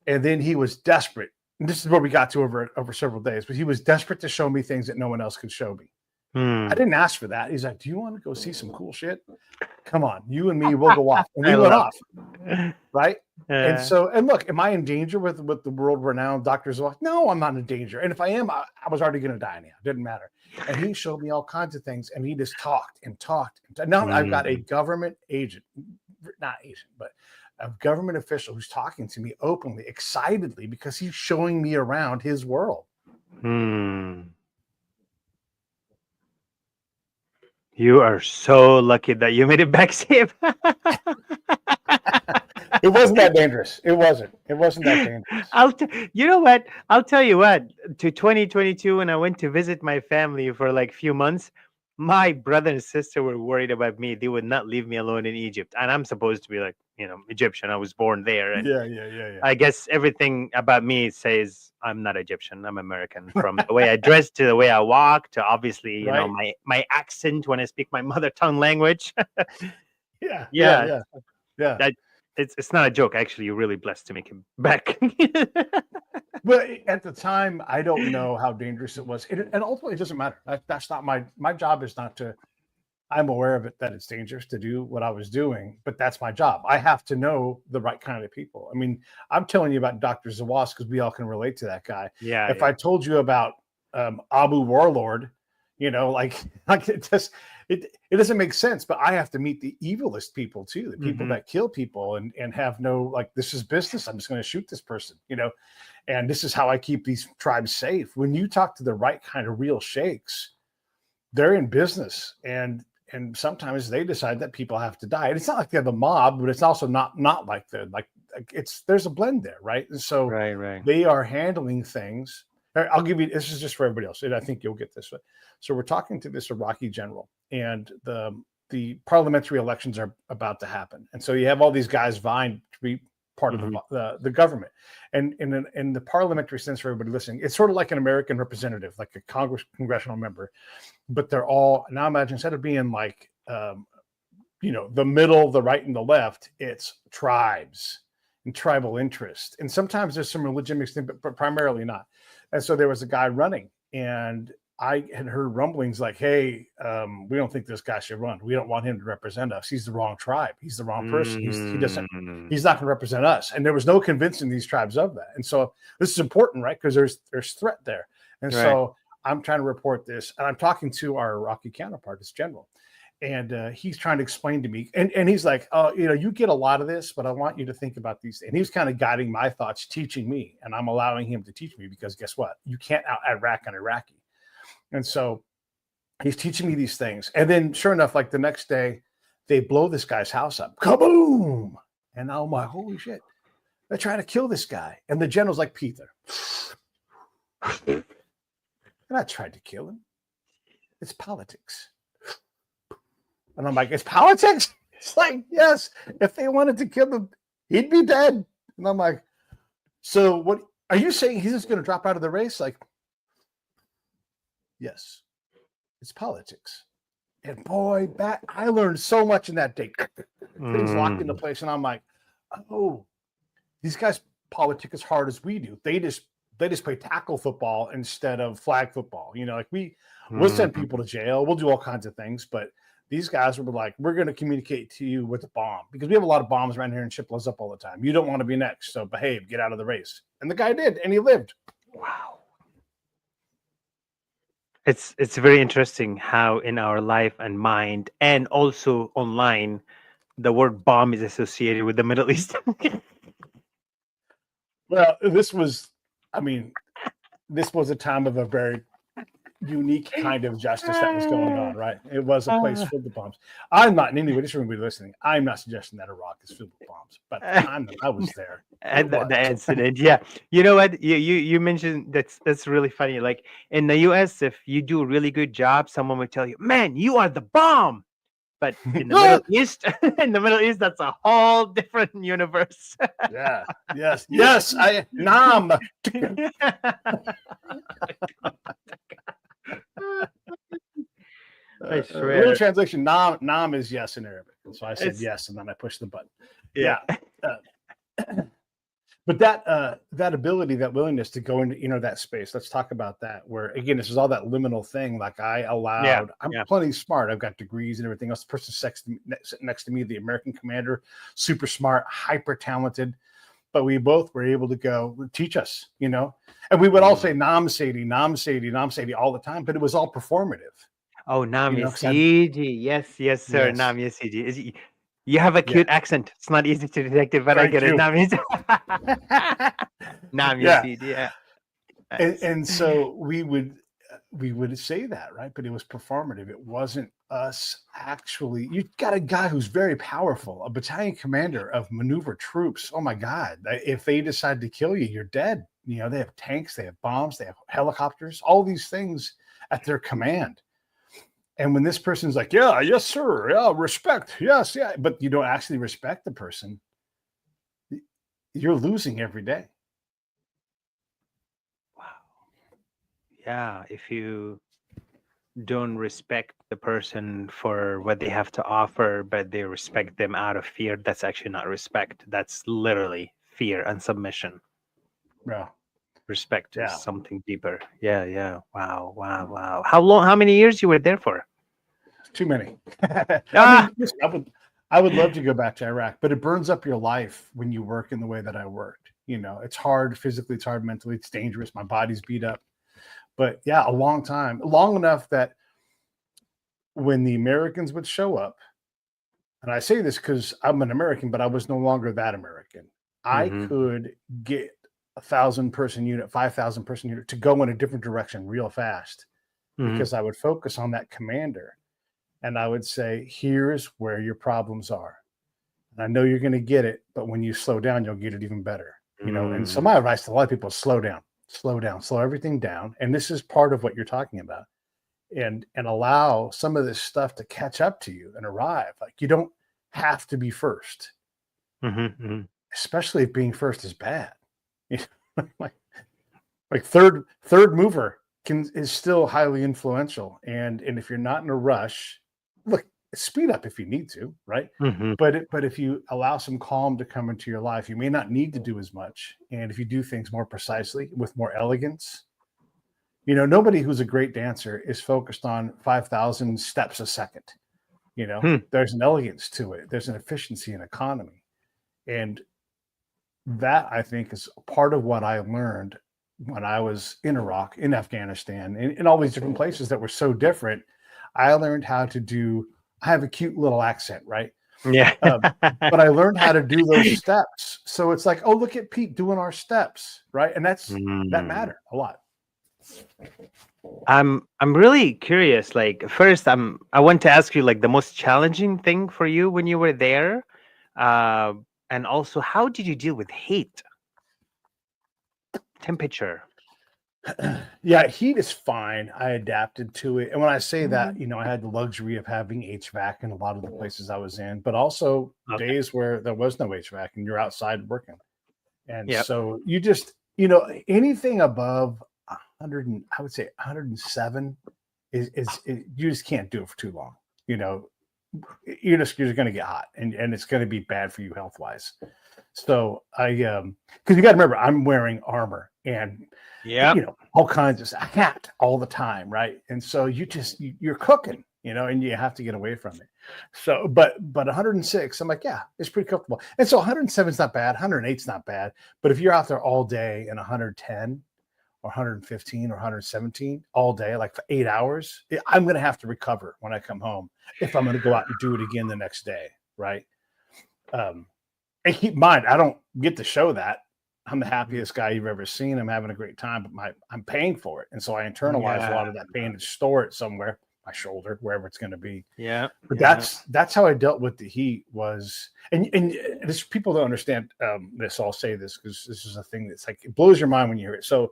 Speaker 1: And then he was desperate. And this is where we got to over several days, but he was desperate to show me things that no one else could show me. I
Speaker 2: Hmm.
Speaker 1: didn't ask for that. He's like, do you want to go see some cool shit? Come on, you and me, we'll go off. And
Speaker 2: I
Speaker 1: we went
Speaker 2: love
Speaker 1: off,
Speaker 2: it.
Speaker 1: right? And
Speaker 2: Uh,
Speaker 1: so, and look, am I in danger with the world renowned doctors? No, I'm not in danger. And if I am, I was already going to die anyhow. Didn't matter. And he showed me all kinds of things, and he just talked and talked. And now I've got a
Speaker 2: hmm.
Speaker 1: government agent, not agent, but a government official who's talking to me openly, excitedly, because he's showing me around his world.
Speaker 2: Hmm. You are so lucky that you made it back safe.
Speaker 1: It wasn't that dangerous. It wasn't. It wasn't that dangerous.
Speaker 2: You know what? I'll tell you what. To 2022, when I went to visit my family for like few months, my brother and sister were worried about me. They would not leave me alone in Egypt, and I'm supposed to be like Egyptian. I was born there, and
Speaker 1: Yeah.
Speaker 2: I guess everything about me says I'm not Egyptian. I'm American. From the way I dress to the way I walk to obviously
Speaker 1: Right?
Speaker 2: my accent when I speak my mother tongue language. Yeah,
Speaker 1: Yeah.
Speaker 2: that it's not a joke. Actually, you're really blessed to make him back.
Speaker 1: But at the time, I don't know how dangerous it was, and ultimately, it doesn't matter. That's not my job. Is not to. I'm aware of it, that it's dangerous to do what I was doing, but that's my job. I have to know the right kind of people. I mean, I'm telling you about Dr. Zawas because we all can relate to that guy.
Speaker 2: Yeah,
Speaker 1: If
Speaker 2: yeah.
Speaker 1: I told you about Abu Warlord, like like it doesn't make sense. But I have to meet the evilest people too, the people
Speaker 2: Hmm.
Speaker 1: that kill people and have no, like, this is business. I'm just going to shoot this person. And this is how I keep these tribes safe. When you talk to the right kind of real sheikhs, they're in business, and sometimes they decide that people have to die. And it's not like they have a mob, but it's also not like it's there's a blend there, right? And so
Speaker 2: Right, right.
Speaker 1: they are handling things. I'll give you, this is just for everybody else, and I think you'll get this. So we're talking to this Iraqi general, and the parliamentary elections are about to happen, and so you have all these guys vying to be part of
Speaker 2: Hmm.
Speaker 1: the government. And in the parliamentary sense, for everybody listening, it's sort of like an American representative, like a congressional member, but they're all, now imagine, instead of being like the middle, the right, and the left, it's tribes and tribal interest, and sometimes there's some religion mixed in, but primarily not. And so there was a guy running, and I had heard rumblings like, "Hey, we don't think this guy should run. We don't want him to represent us. He's the wrong tribe. He's the wrong person.
Speaker 2: Mm.
Speaker 1: He's not going to represent us." And there was no convincing these tribes of that. And so this is important, right? Because there's threat there. And
Speaker 2: Right.
Speaker 1: so I'm trying to report this, and I'm talking to our Iraqi counterpart, this general, and he's trying to explain to me, and he's like, "Oh, you get a lot of this, but I want you to think about these." And he's kind of guiding my thoughts, teaching me, and I'm allowing him to teach me because guess what? You can't out Iraq an Iraqi. And so he's teaching me these things. And then sure enough, like the next day, they blow this guy's house up. Kaboom! And I'm like, holy shit. They're trying to kill this guy. And the general's like, Peter, they're not trying to kill him. It's politics. And I'm like, it's politics? It's like, yes. If they wanted to kill him, he'd be dead. And I'm like, so what are you saying? He's just going to drop out of the race? Like, yes, it's politics. And boy, I learned so much in that day. Things locked into place, and I'm like, oh, these guys politic as hard as we do. They just play tackle football instead of flag football. Like we'll send people to jail, we'll do all kinds of things, but these guys were like, we're going to communicate to you with a bomb because we have a lot of bombs around here and shit blows up all the time. You don't want to be next, so behave, get out of the race. And the guy did, and he lived.
Speaker 2: Wow. It's very interesting how in our life and mind and also online the word bomb is associated with the Middle East.
Speaker 1: Well, this was a time of a very unique kind of justice that was going on, right? It was a place filled with bombs. I'm not in any way, just for everybody listening, I'm not suggesting that Iraq is filled with bombs, but I was there.
Speaker 2: And the incident, yeah. You know what? You mentioned that's really funny. Like in the US, if you do a really good job, someone would tell you, "Man, you are the bomb." But in the Middle East, that's a whole different universe.
Speaker 1: Yeah. Yes. Nam.
Speaker 2: I swear.
Speaker 1: Real translation, nam is yes in Arabic. And so I said yes, and then I pushed the button. Yeah. But that ability, that willingness to go into that space, let's talk about that. Where again, this is all that liminal thing. Like I allowed, I'm plenty smart. I've got degrees and everything else. The person sitting next to me, the American commander, super smart, hyper talented. But we both were able to go teach us, and we would all say Nam Sadie all the time, but it was all performative.
Speaker 2: Oh, Nam Yasidi. Yes, sir. Yes. Nam Yasidi. You have a cute accent. It's not easy to detect it, but I get it. Nam Yasidi. Yeah.
Speaker 1: And so we would say that, right? But it was performative. It wasn't us actually. You got a guy who's very powerful, a battalion commander of maneuver troops. Oh my God. If they decide to kill you, you're dead. They have tanks, they have bombs, they have helicopters, all these things at their command. And when this person's like, yeah, yes, sir. Yeah, respect. Yes, yeah. But you don't actually respect the person, you're losing every day.
Speaker 2: Wow. Yeah. If you don't respect the person for what they have to offer, but they respect them out of fear, that's actually not respect. That's literally fear and submission.
Speaker 1: Yeah.
Speaker 2: Respect is something deeper. Yeah. Wow. How many years you were there for?
Speaker 1: Too many. I would love to go back to Iraq, but it burns up your life when you work in the way that I worked. It's hard physically, it's hard mentally, it's dangerous. My body's beat up. But a long time, long enough that when the Americans would show up, and I say this because I'm an American, but I was no longer that American. I could get 1,000-person unit, 5,000-person unit to go in a different direction real fast because I would focus on that commander and I would say, here's where your problems are. And I know you're going to get it, but when you slow down, you'll get it even better. And so my advice to a lot of people is slow down, slow everything down. And this is part of what you're talking about. And allow some of this stuff to catch up to you and arrive. Like you don't have to be first, especially if being first is bad. like third mover is still highly influential, and if you're not in a rush, look, speed up if you need to, right? But if you allow some calm to come into your life, you may not need to do as much, and if you do things more precisely with more elegance, Nobody who's a great dancer is focused on 5,000 steps a second. There's an elegance to it. There's an efficiency and economy. And that, I think, is part of what I learned when I was in Iraq, in Afghanistan, in all these different places that were so different. I learned how to I have a cute little accent, right?
Speaker 2: Yeah.
Speaker 1: But I learned how to do those steps. So it's like, oh, look at Pete doing our steps, right? And that mattered a lot.
Speaker 2: I'm really curious. Like, first, I want to ask you, like, the most challenging thing for you when you were there, and also, how did you deal with heat, temperature?
Speaker 1: Yeah, heat is fine. I adapted to it. And when I say that, I had the luxury of having HVAC in a lot of the places I was in, but also days where there was no HVAC and you're outside working. And so you just, anything above 100, I would say 107 is you just can't do it for too long. You're going to get hot and it's going to be bad for you health wise. So because you got to remember, I'm wearing armor and all kinds of hat all the time, right? And so you're cooking, and you have to get away from it. So, but 106, I'm like, yeah, it's pretty comfortable. And so 107 is not bad, 108 is not bad. But if you're out there all day in 110 or 115 or 117 all day, like for 8 hours, I'm going to have to recover when I come home if I'm going to go out and do it again the next day, right? And keep in mind, I don't get to show that. I'm the happiest guy you've ever seen. I'm having a great time, but I'm paying for it. And so I internalize a lot of that pain and store it somewhere, my shoulder, wherever it's going to be.
Speaker 2: Yeah.
Speaker 1: But that's how I dealt with the heat was, and this, people don't understand this. I'll say this because this is a thing that's like, it blows your mind when you hear it. So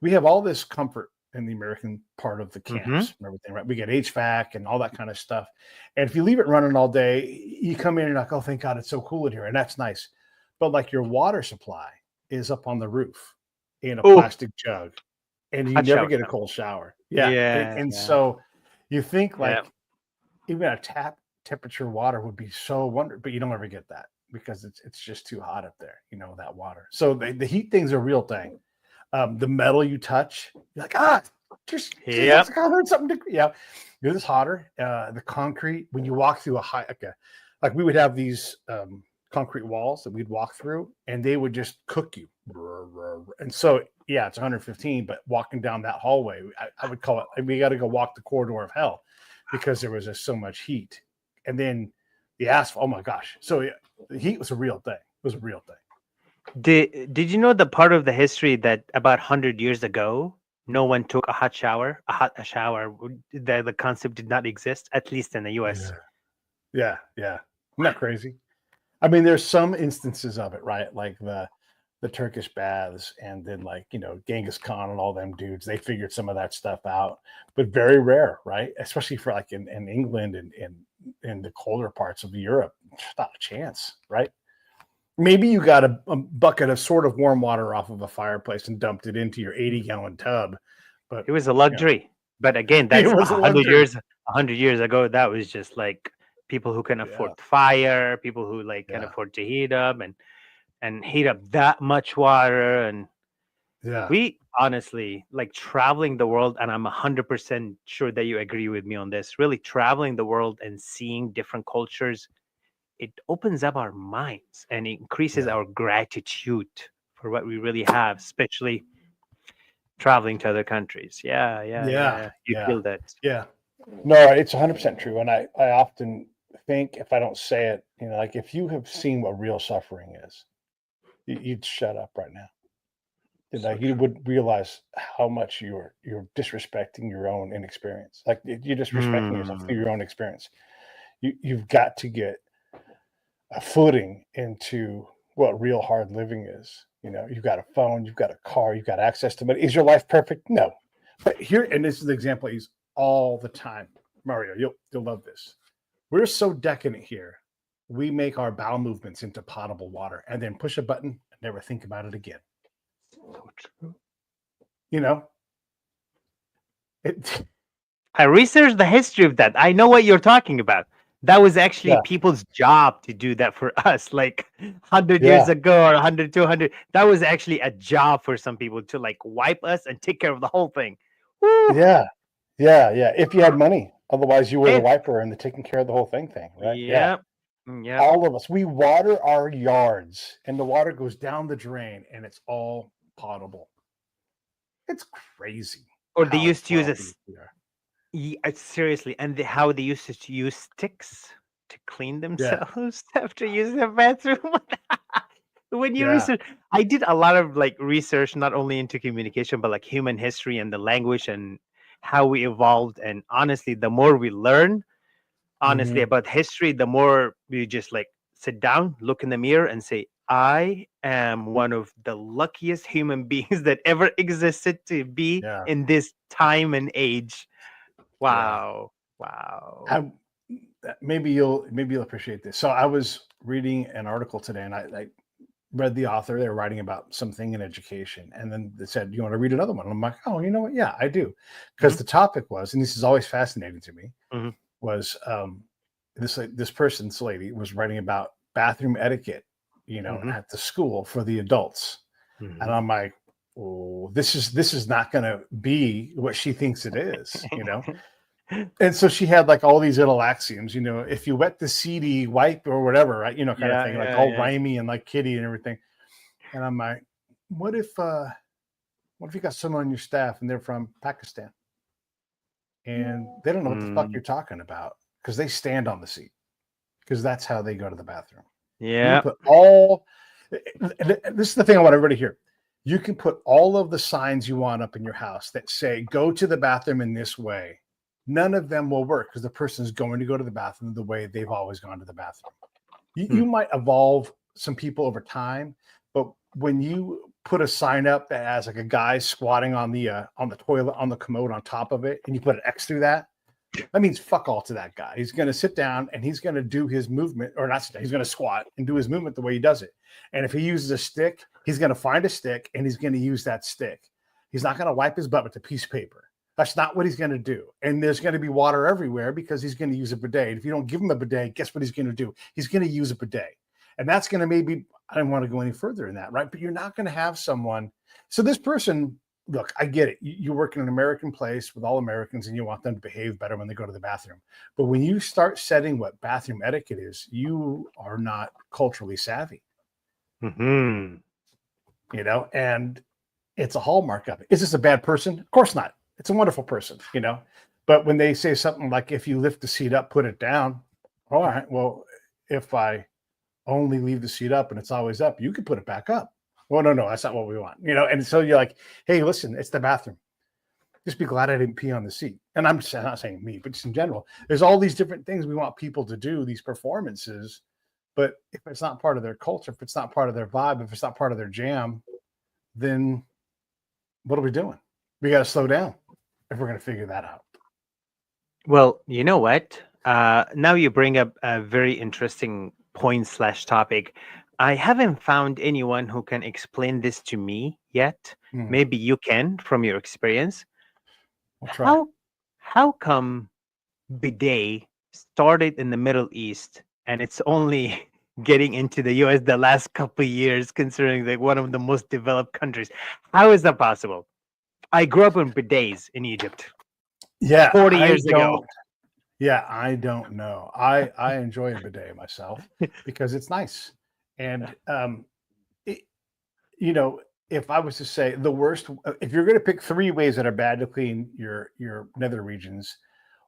Speaker 1: we have all this comfort in the American part of the camps and everything, right? We get HVAC and all that kind of stuff. And if you leave it running all day, you come in and you're like, oh, thank God, it's so cool in here. And that's nice. But like your water supply is up on the roof in a plastic jug, and you never get a cold shower. So you think like even a tap temperature water would be so wonderful, but you don't ever get that because it's just too hot up there, that water. So the heat thing's a real thing. The metal you touch, you're like, just I heard something. This is hotter. The concrete, when you walk through a high, like we would have these concrete walls that we'd walk through and they would just cook you. And so, it's 115, but walking down that hallway, I would call it, we got to go walk the corridor of hell because there was just so much heat. And then the asphalt, oh my gosh. So the heat was a real thing. It was a real thing.
Speaker 2: Did you know the part of the history that about 100 years ago, no one took a hot shower? A shower, the concept did not exist, at least in the US.
Speaker 1: Yeah. Isn't that crazy? I mean, there's some instances of it, right? Like the Turkish baths, and then like, Genghis Khan and all them dudes, they figured some of that stuff out, but very rare, right? Especially for like in England and in the colder parts of Europe, not a chance, right? Maybe you got a bucket of sort of warm water off of a fireplace and dumped it into your 80-gallon tub, but
Speaker 2: it was a luxury. But again, that's 100 years ago. That was just like people who can afford fire, people who can afford to heat up and heat up that much water. And we honestly like traveling the world, and I'm 100% sure that you agree with me on this, really traveling the world and seeing different cultures, it opens up our minds and increases our gratitude for what we really have, especially traveling to other countries. You feel that.
Speaker 1: No, it's 100% true. And I often think, if I don't say it, like if you have seen what real suffering is, you'd shut up right now. You would realize how much you're disrespecting your own inexperience. Like you're disrespecting yourself through your own experience. You've got to get a footing into what real hard living is. You've got a phone, you've got a car, you've got access to money. Is your life perfect? No. But here, and this is the example I use all the time. Mario, you'll love this. We're so decadent here. We make our bowel movements into potable water and then push a button and never think about it again.
Speaker 2: So true. I researched the history of that. I know what you're talking about. That was actually people's job to do that for us, like 100 years ago or 100, 200. That was actually a job for some people to like wipe us and take care of the whole thing. Woo!
Speaker 1: Yeah. Yeah. If you had money, otherwise you were the
Speaker 2: If
Speaker 1: wiper and the taking care of the whole thing, right? Yeah.
Speaker 2: yep, yep.
Speaker 1: All of us, we water our yards and the water goes down the drain and it's all potable. It's crazy
Speaker 2: Or they
Speaker 1: how
Speaker 2: used to use
Speaker 1: wealthy we are.
Speaker 2: seriously, and how they used to use sticks to clean
Speaker 1: Yeah.
Speaker 2: themselves after using the bathroom. When you
Speaker 1: Yeah.
Speaker 2: research, I did a lot of like research, not only into communication, but like human history and the language and how we evolved. And honestly, the more we learn, honestly,
Speaker 1: Mhm.
Speaker 2: about history, the more we just like sit down, look in the mirror, and say, I am one of the luckiest human beings that ever existed to be
Speaker 1: Yeah.
Speaker 2: in this time and age.
Speaker 1: Yeah.
Speaker 2: Wow. Wow.
Speaker 1: I, maybe you'll appreciate this. So I was reading an article today and I read the author. They were writing about something in education. And then they said, you want to read another one? And I'm like, oh, you know what? Yeah, I do. Because
Speaker 2: Hmm.
Speaker 1: the topic was, and this is always fascinating to me,
Speaker 2: Hmm.
Speaker 1: was this person's lady was writing about bathroom etiquette,
Speaker 2: Hmm.
Speaker 1: at the school for the adults. And
Speaker 2: Hmm.
Speaker 1: I'm like, oh, this is not gonna be what she thinks it is. And so she had like all these little axioms, if you wet the CD, wipe or whatever, right? Kind of
Speaker 2: Yeah,
Speaker 1: thing, like
Speaker 2: yeah,
Speaker 1: all
Speaker 2: yeah.
Speaker 1: rhymey and like kitty and everything. And I'm like, what if you got someone on your staff and they're from Pakistan and they don't know what the fuck
Speaker 2: Mm,
Speaker 1: you're talking about because they stand on the seat because that's how they go to the bathroom. You can
Speaker 2: yeah.
Speaker 1: put all this is the thing I want everybody to hear. You can put all of the signs you want up in your house that say go to the bathroom in this way. None of them will work because the person is going to go to the bathroom the way they've always gone to the bathroom.
Speaker 2: Hmm.
Speaker 1: You might evolve some people over time, but when you put a sign up that has like a guy squatting on the toilet on the commode on top of it, and you put an X through that, that means fuck all to that guy. He's going to sit down and he's going to do his movement, or not sit down, he's going to squat and do his movement the way he does it. And if he uses a stick, he's going to find a stick and he's going to use that stick. He's not going to wipe his butt with a piece of paper. That's not what he's going to do. And there's going to be water everywhere because he's going to use a bidet. And if you don't give him a bidet, guess what he's going to do? He's going to use a bidet. And that's going to maybe, I don't want to go any further in that, right? But you're not going to have someone. So this person, look, I get it. You work in an American place with all Americans and you want them to behave better when they go to the bathroom. But when you start setting what bathroom etiquette is, you are not culturally savvy,
Speaker 2: Hmm.
Speaker 1: and it's a hallmark of it. Is this a bad person? Of course not. It's a wonderful person. But when they say something like, if you lift the seat up, put it down. All right. Well, if I only leave the seat up and it's always up, you can put it back up. Well, no, that's not what we want. And so you're like, hey, listen, it's the bathroom. Just be glad I didn't pee on the seat. And I'm not saying me, but just in general, there's all these different things we want people to do, these performances. But if it's not part of their culture, if it's not part of their vibe, if it's not part of their jam, then what are we doing? We got to slow down if we're going to figure that out.
Speaker 2: Well, you know what? Now you bring up a very interesting point slash topic. I haven't found anyone who can explain this to me yet.
Speaker 1: Hmm.
Speaker 2: Maybe you can from your experience.
Speaker 1: We'll try.
Speaker 2: How come bidet started in the Middle East and it's only getting into the US the last couple of years, considering like one of the most developed countries? How is that possible? I grew up in bidets in Egypt
Speaker 1: Yeah,
Speaker 2: 40
Speaker 1: I
Speaker 2: years ago.
Speaker 1: don't. Yeah, I don't know. I enjoy a bidet myself because it's nice, and it, if I was to say the worst, if you're going to pick three ways that are bad to clean your nether regions,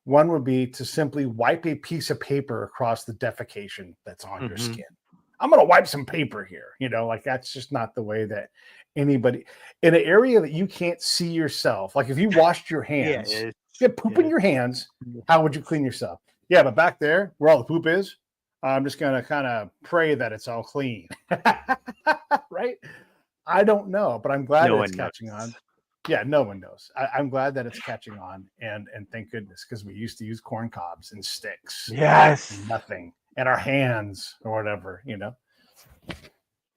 Speaker 1: one would be to simply wipe a piece of paper across the defecation that's on your
Speaker 2: Hmm.
Speaker 1: skin. I'm going to wipe some paper here. Like that's just not the way that anybody in an area that you can't see yourself. Like if you washed your
Speaker 2: Yeah,
Speaker 1: hands,
Speaker 2: it's,
Speaker 1: you had poop in
Speaker 2: yeah.
Speaker 1: your hands, how would you clean yourself? Yeah, but back there where all the poop is, I'm just going to kind of pray that it's all clean. Right? I don't know, but I'm glad
Speaker 2: No
Speaker 1: that it's
Speaker 2: one knows.
Speaker 1: catching on. Yeah, no one knows. I'm glad that it's catching on, and thank goodness, because we used to use corn cobs and sticks
Speaker 2: Yes.
Speaker 1: and nothing, and our hands or whatever.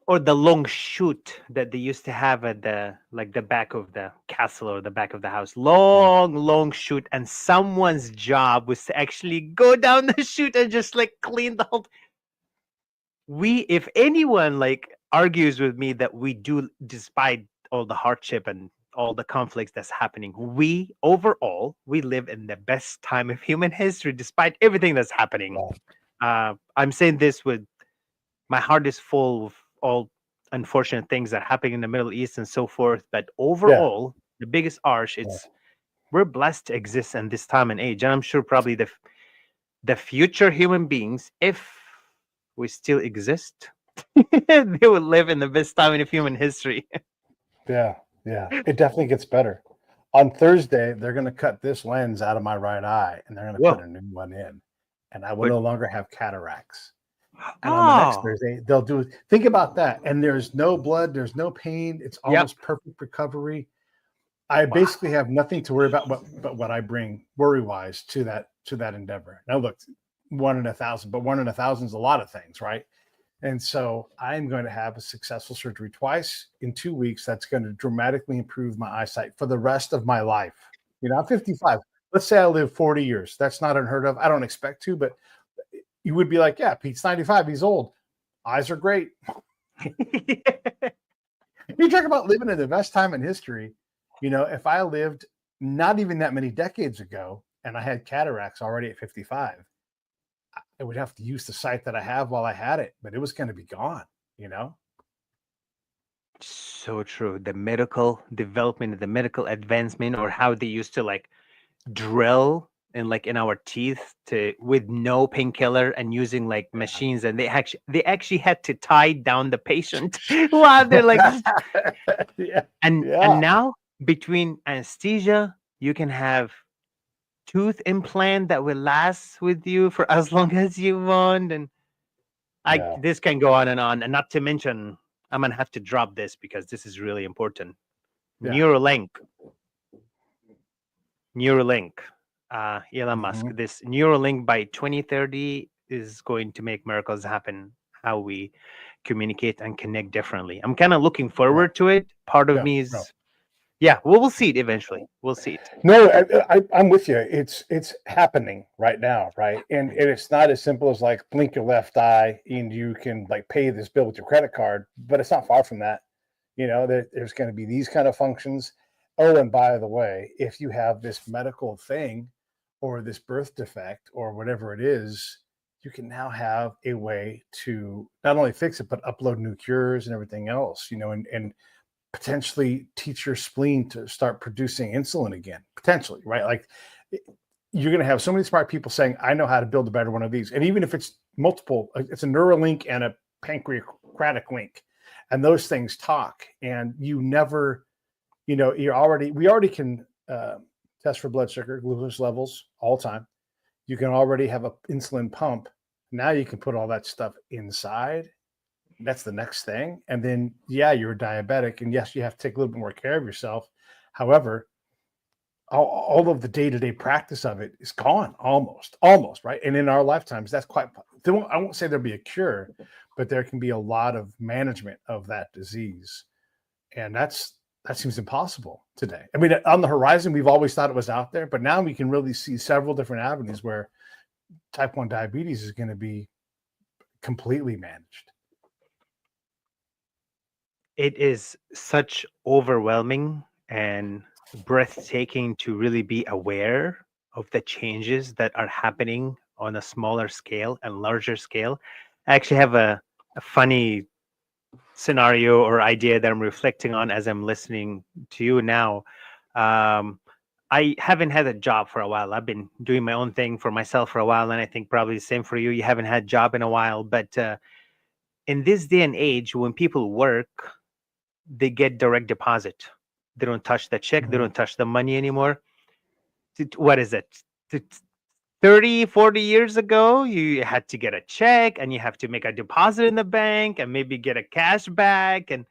Speaker 2: Or the long chute that they used to have at the back of the castle or the back of the house. Long chute, and someone's job was to actually go down the chute and just like clean the whole. If anyone like argues with me that we do, despite all the hardship and all the conflicts that's happening. We overall, we live in the best time of human history, despite everything that's happening. I'm saying this with my heart is full of all unfortunate things that are happening in the Middle East and so forth. But overall, the biggest arch, it's we're blessed to exist in this time and age. And I'm sure probably the future human beings, if we still exist, they will live in the best time in human history.
Speaker 1: Yeah. It definitely gets better. On Thursday, they're going to cut this lens out of my right eye, and they're going to put
Speaker 2: Whoa.
Speaker 1: a new one in, and I will
Speaker 2: But
Speaker 1: no longer have cataracts. And on the next Thursday, they'll do. Think about that. And there's no blood, there's no pain. It's almost perfect recovery. I basically have nothing to worry about, but what I bring worry-wise to that endeavor. Now, look, 1 in 1,000, but 1 in 1,000 is a lot of things, right? And so I'm going to have a successful surgery twice in 2 weeks. That's going to dramatically improve my eyesight for the rest of my life. You know, I'm 55. Let's say I live 40 years. That's not unheard of. I don't expect to, but you would be like, yeah, Pete's 95. He's old. Eyes are great. You talk about living in the best time in history. You know, if I lived not even that many decades ago and I had cataracts already at 55, I would have to use the sight that I have while I had it, but it was going to be gone, you know?
Speaker 2: So true. The medical development, the medical advancement, or how they used to like drill in our teeth to with no painkiller and using like machines, and they actually had to tie down the patient while they're like and now between anesthesia you can have tooth implant that will last with you for as long as you want, and this can go on, and not to mention I'm gonna have to drop this because this is really important. Neuralink, Elon Musk. This Neuralink by 2030 is going to make miracles happen. How we communicate and connect differently. I'm kind of looking forward to it. Part of me is, we'll see it eventually. We'll see it.
Speaker 1: No, I'm with you. It's happening right now, right? And it's not as simple as like blink your left eye and you can like pay this bill with your credit card, but it's not far from that. You know, there's going to be these kind of functions. Oh, and by the way, if you have this medical thing or this birth defect or whatever it is, you can now have a way to not only fix it, but upload new cures and everything else, you know, and potentially teach your spleen to start producing insulin again, potentially, right? Like you're going to have so many smart people saying, I know how to build a better one of these. And even if it's multiple, it's a Neuralink and a pancreatic link, and those things talk, and you never, you know, we already can test for blood sugar, glucose levels all the time. You can already have an insulin pump. Now you can put all that stuff inside. That's the next thing. And then, you're diabetic. And yes, you have to take a little bit more care of yourself. However, all of the day-to-day practice of it is gone almost, right? And in our lifetimes, that's I won't say there'll be a cure, but there can be a lot of management of that disease. And that seems impossible today. I mean, on the horizon, we've always thought it was out there, but now we can really see several different avenues where type 1 diabetes is going to be completely managed.
Speaker 2: It is such overwhelming and breathtaking to really be aware of the changes that are happening on a smaller scale and larger scale. I actually have a funny scenario or idea that I'm reflecting on as I'm listening to you now. I haven't had a job for a while. I've been doing my own thing for myself for a while, and I think probably the same for you. You haven't had a job in a while, but in this day and age, when people work, they get direct deposit. They don't touch the check. They don't touch the money anymore. What is it? 30, 40 years ago, you had to get a check and you have to make a deposit in the bank and maybe get a cash back. And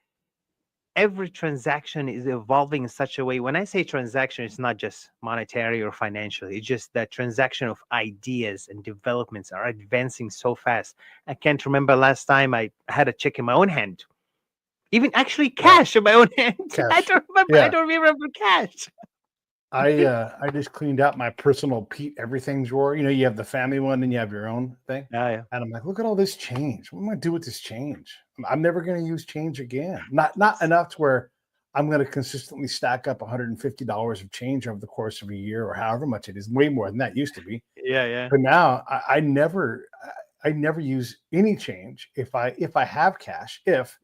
Speaker 2: every transaction is evolving in such a way. When I say transaction, it's not just monetary or financial. It's just that transaction of ideas and developments are advancing so fast. I can't remember last time I had a check in my own hand. Even actually cash in my own hand. I don't remember. I don't remember cash.
Speaker 1: I just cleaned out my personal Pete everything drawer. You know, you have the family one and you have your own thing.
Speaker 2: Yeah.
Speaker 1: And I'm like, look at all this change. What am I gonna do with this change? I'm never going to use change again. Not enough to where I'm going to consistently stack up $150 of change over the course of a year, or however much it is. Way more than that used to be.
Speaker 2: Yeah.
Speaker 1: But now I never use any change if I have cash. If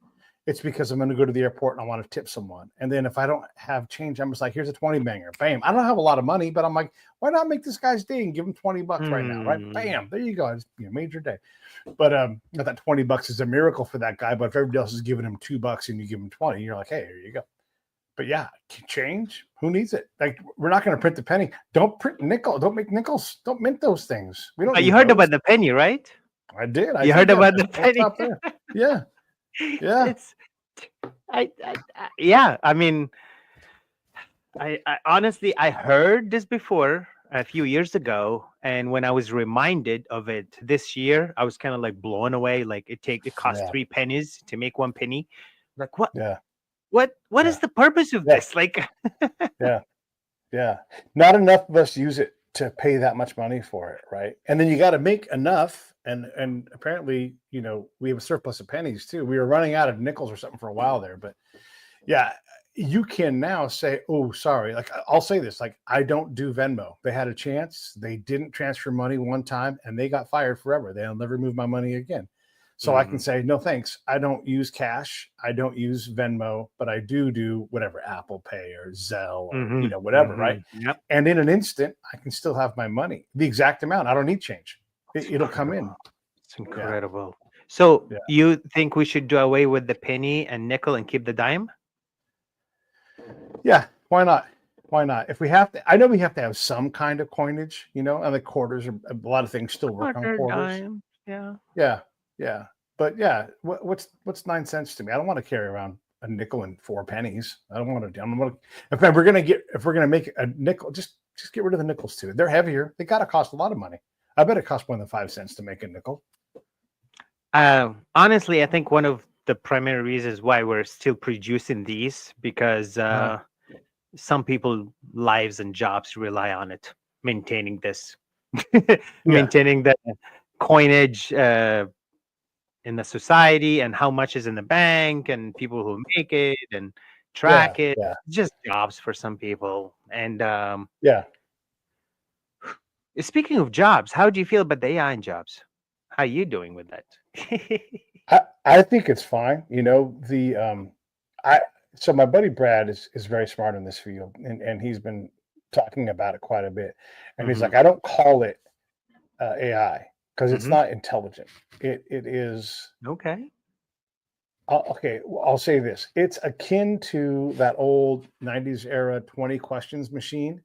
Speaker 1: it's because I'm going to go to the airport and I want to tip someone, and then if I don't have change, I'm just like, here's a 20 banger, bam. I don't have a lot of money, but I'm like, why not make this guy's day and give him $20 right now, right? Bam, there you go. It's, made your day. But that $20 is a miracle for that guy. But if everybody else is giving him $2 and you give him 20, you're like, hey, here you go. But yeah, change. Who needs it? Like, we're not going to print the penny. Don't print nickel. Don't make nickels. Don't mint those things. We don't.
Speaker 2: You heard about the penny, right?
Speaker 1: I did.
Speaker 2: You heard about the penny?
Speaker 1: Yeah. Yeah.
Speaker 2: Yeah. I mean, I honestly, I heard this before a few years ago, and when I was reminded of it this year, I was kind of like blown away. Like, it cost 3 pennies to make 1 penny. Like, what?
Speaker 1: Yeah.
Speaker 2: What is the purpose of this? Like,
Speaker 1: yeah. Not enough of us use it to pay that much money for it, right? And then you got to make enough. And apparently, we have a surplus of pennies too. We were running out of nickels or something for a while there, but yeah, you can now say, oh, sorry. Like, I'll say this, like, I don't do Venmo. They had a chance. They didn't transfer money one time and they got fired forever. They'll never move my money again. So I can say, no, thanks. I don't use cash. I don't use Venmo, but I do whatever, Apple Pay or Zelle or, whatever, right?
Speaker 2: Yep.
Speaker 1: And in an instant, I can still have my money, the exact amount. I don't need change. It'll come in.
Speaker 2: It's incredible. Yeah. So you think we should do away with the penny and nickel and keep the dime?
Speaker 1: Yeah, why not? Why not? If we have to, I know we have to have some kind of coinage, and the quarters are, a lot of things still work on quarters.
Speaker 2: Dime.
Speaker 1: Yeah. But yeah, what's 9 cents to me? I don't want to carry around a nickel and 4 pennies. I don't want to. If we're gonna make a nickel, just get rid of the nickels too. They're heavier. They gotta cost a lot of money. I bet it costs more than 5 cents to make a nickel.
Speaker 2: Honestly, I think one of the primary reasons why we're still producing these, because some people's lives and jobs rely on it, maintaining this, maintaining the coinage in the society, and how much is in the bank, and people who make it and track it. Just jobs for some people. And speaking of jobs, how do you feel about the AI in jobs? How are you doing with that?
Speaker 1: I think it's fine. So my buddy Brad is very smart in this field, and he's been talking about it quite a bit. And he's like, I don't call it AI because it's not intelligent. It is
Speaker 2: okay.
Speaker 1: Okay, I'll say this: it's akin to that old '90s era 20 questions machine.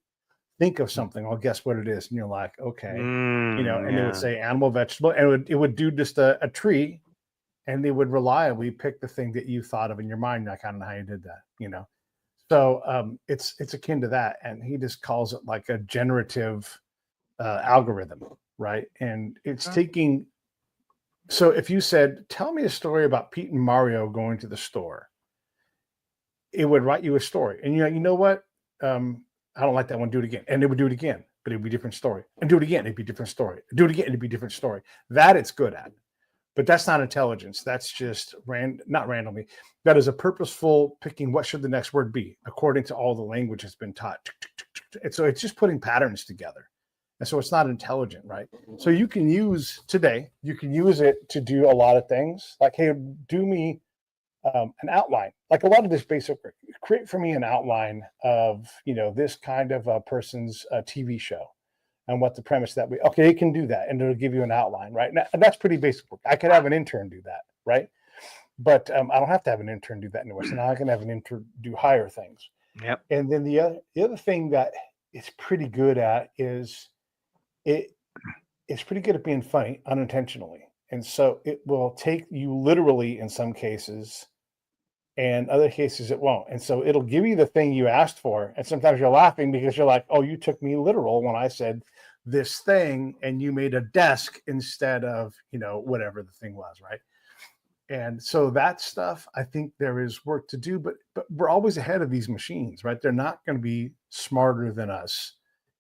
Speaker 1: Think of something, I'll guess what it is, and you're like, okay, and it would say animal, vegetable, and it would do just a tree, and they would reliably pick the thing that you thought of in your mind. Like, I don't know how you did that, So it's akin to that, and he just calls it like a generative algorithm, right? And it's taking. So if you said, tell me a story about Pete and Mario going to the store, it would write you a story, and you know what? I don't like that one. Do it again. And it would do it again, but it'd be a different story. And do it again. It'd be a different story. Do it again. It'd be a different story. That it's good at, but that's not intelligence. That's just not randomly. That is a purposeful picking. What should the next word be according to all the language that's been taught? And so it's just putting patterns together. And so it's not intelligent, right? So you can use it to do a lot of things. Like, hey, do me an outline, like a lot of this basic, create for me an outline of, this kind of a person's TV show and what the premise that okay, it can do that. And it'll give you an outline, right? And that's pretty basic work. I could have an intern do that, right? But I don't have to have an intern do that anymore. So now I can have an intern do higher things.
Speaker 2: Yep.
Speaker 1: And then the other thing that it's pretty good at is it's pretty good at being funny unintentionally. And so it will take you literally in some cases, and other cases it won't. And so it'll give you the thing you asked for. And sometimes you're laughing because you're like, oh, you took me literal when I said this thing, and you made a desk instead of, whatever the thing was, right? And so that stuff, I think there is work to do, but we're always ahead of these machines, right? They're not going to be smarter than us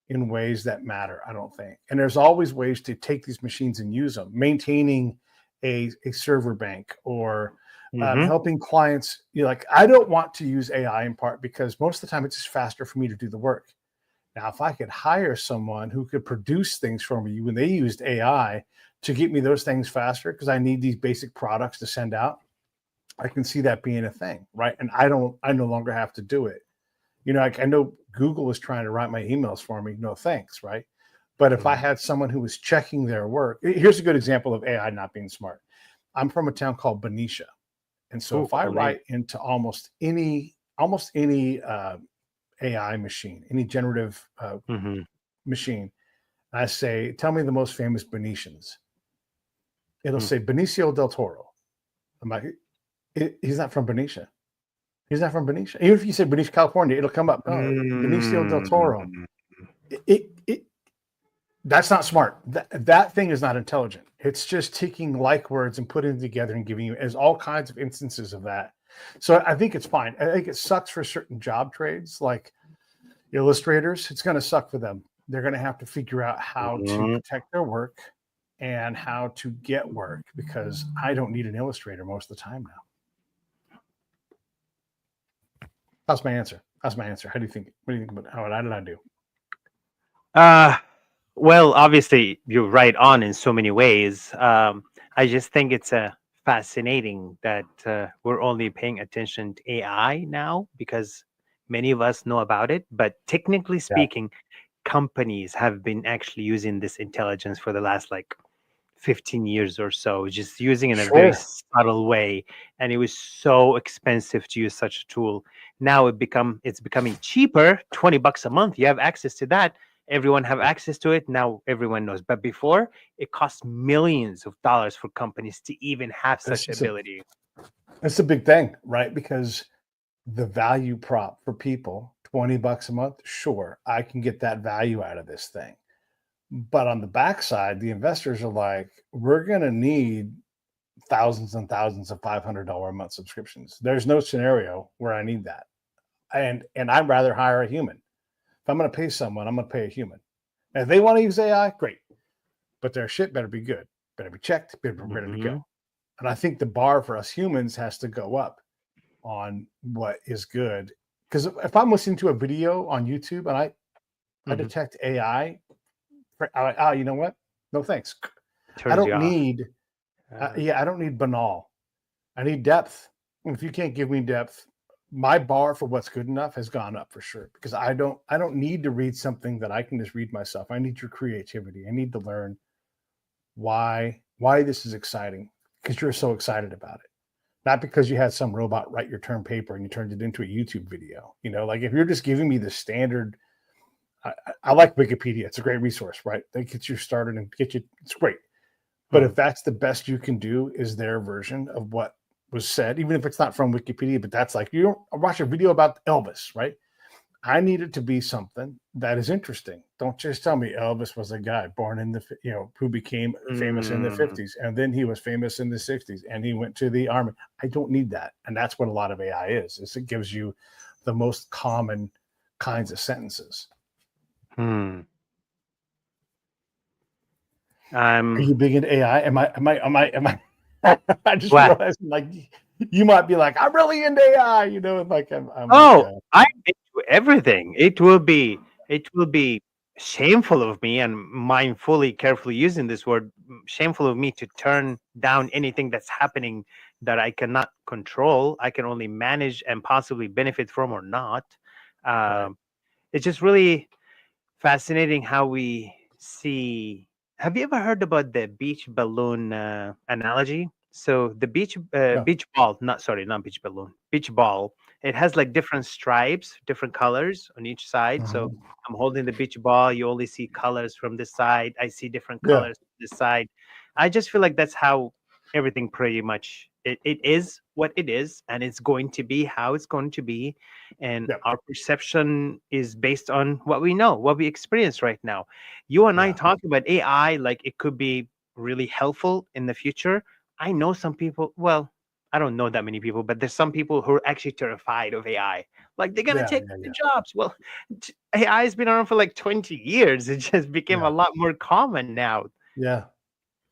Speaker 1: in ways that matter, I don't think. And there's always ways to take these machines and use them, maintaining a server bank or
Speaker 2: Hmm.
Speaker 1: helping clients. Like, I don't want to use AI in part because most of the time it's just faster for me to do the work. Now, if I could hire someone who could produce things for me when they used AI to get me those things faster, because I need these basic products to send out, I can see that being a thing, right? And I no longer have to do it. Like, I know Google is trying to write my emails for me. No thanks, right? But if I had someone who was checking their work, here's a good example of AI not being smart. I'm from a town called Benicia, and so
Speaker 2: Oh,
Speaker 1: if I
Speaker 2: cool name.
Speaker 1: write into almost any AI machine, any generative
Speaker 2: Hmm.
Speaker 1: machine, I say, tell me the most famous Venetians. It'll
Speaker 2: Mm.
Speaker 1: say Benicio del Toro. I'm like, he's not from Benicia. He's not from Benicia. Even if you say Benicia, California, it'll come up. Oh, Benicio del Toro.
Speaker 2: Mm.
Speaker 1: It That's not smart. That thing is not intelligent. It's just taking like words and putting them together and giving you as all kinds of instances of that. So I think it's fine. I think it sucks for certain job trades like illustrators. It's going to suck for them. They're going to have to figure out how to
Speaker 2: Mhm.
Speaker 1: protect their work and how to get work, because I don't need an illustrator most of the time now. That's my answer. That's my answer. How do you think? What do you think about how did I do?
Speaker 2: Uh, well, obviously, you're right on in so many ways. I just think it's fascinating that we're only paying attention to AI now because many of us know about it. But technically
Speaker 1: Yeah,
Speaker 2: speaking, companies have been actually using this intelligence for the last like 15 years or so, just using it in a very
Speaker 1: sure.
Speaker 2: subtle way. And it was so expensive to use such a tool. Now it's becoming cheaper, $20 a month. You have access to that. Everyone have access to it. Now everyone knows. But before, it cost millions of dollars for companies to even have
Speaker 1: It's
Speaker 2: such
Speaker 1: just a
Speaker 2: ability.
Speaker 1: it's a big thing, right? Because the value prop for people, $20 a month, sure, I can get that value out of this thing. But on the backside, the investors are like, we're going to need thousands and thousands of $500 a month subscriptions. There's no scenario where I need that. And I'd rather hire a human. If I'm going to pay someone, I'm going to pay a human. And if they want to use AI, great. But their shit better be good, better be checked, better be go.
Speaker 2: Hmm.
Speaker 1: And I think the bar for us humans has to go up on what is good. Because if I'm listening to a video on YouTube and I
Speaker 2: Hmm.
Speaker 1: detect AI, you know what? No thanks. I
Speaker 2: Turns you
Speaker 1: don't
Speaker 2: off.
Speaker 1: need,
Speaker 2: Uh,
Speaker 1: I don't need banal. I need depth. And if you can't give me depth, my bar for what's good enough has gone up for sure. Because I don't need to read something that I can just read myself. I need your creativity. I need to learn why this is exciting, because you're so excited about it, not because you had some robot write your term paper and you turned it into a YouTube video. Like, if you're just giving me the standard, I like Wikipedia. It's a great resource, right? That gets you started and get you. It's great. But
Speaker 2: mhm.
Speaker 1: if that's the best you can do, is their version of what was said, even if it's not from Wikipedia, but that's like, you don't watch a video about Elvis, right? I need it to be something that is interesting. Don't just tell me Elvis was a guy born in who became famous in the
Speaker 2: Mm.
Speaker 1: 50s and then he was famous in the 60s and he went to the army. I don't need that. And that's what a lot of AI is it gives you the most common kinds of sentences.
Speaker 2: Hmm.
Speaker 1: Are
Speaker 2: I'm
Speaker 1: you big into AI? Am I I just
Speaker 2: glad.
Speaker 1: realized, like, you might be like, I'm really into AI, and like I'm like,
Speaker 2: Oh, I'm into everything. It will be shameful of me, and mindfully, carefully using this word, shameful of me to turn down anything that's happening that I cannot control. I can only manage and possibly benefit from or not.
Speaker 1: right.
Speaker 2: Um, it's just really fascinating how we see. Have you ever heard about the beach balloon analogy? So the
Speaker 1: No.
Speaker 2: beach ball, not sorry, not beach balloon, beach ball. It has like different stripes, different colors on each side. So
Speaker 1: Mhm.
Speaker 2: I'm holding the beach ball. You only see colors from this side. I see different
Speaker 1: Yeah.
Speaker 2: colors from this side. I just feel like that's how everything pretty much it is what it is, and it's going to be how it's going to be, and
Speaker 1: Yeah.
Speaker 2: our perception is based on what we know, what we experience right now. You and I
Speaker 1: Yeah.
Speaker 2: talking about AI like it could be really helpful in the future. I know some people, well, I don't know that many people, but there's some people who are actually terrified of AI. Like they're gonna
Speaker 1: Yeah.
Speaker 2: take
Speaker 1: Yeah.
Speaker 2: the
Speaker 1: Yeah.
Speaker 2: jobs. Well, AI has been around for like 20 years. It just became a
Speaker 1: Yeah.
Speaker 2: lot more common now.
Speaker 1: Yeah.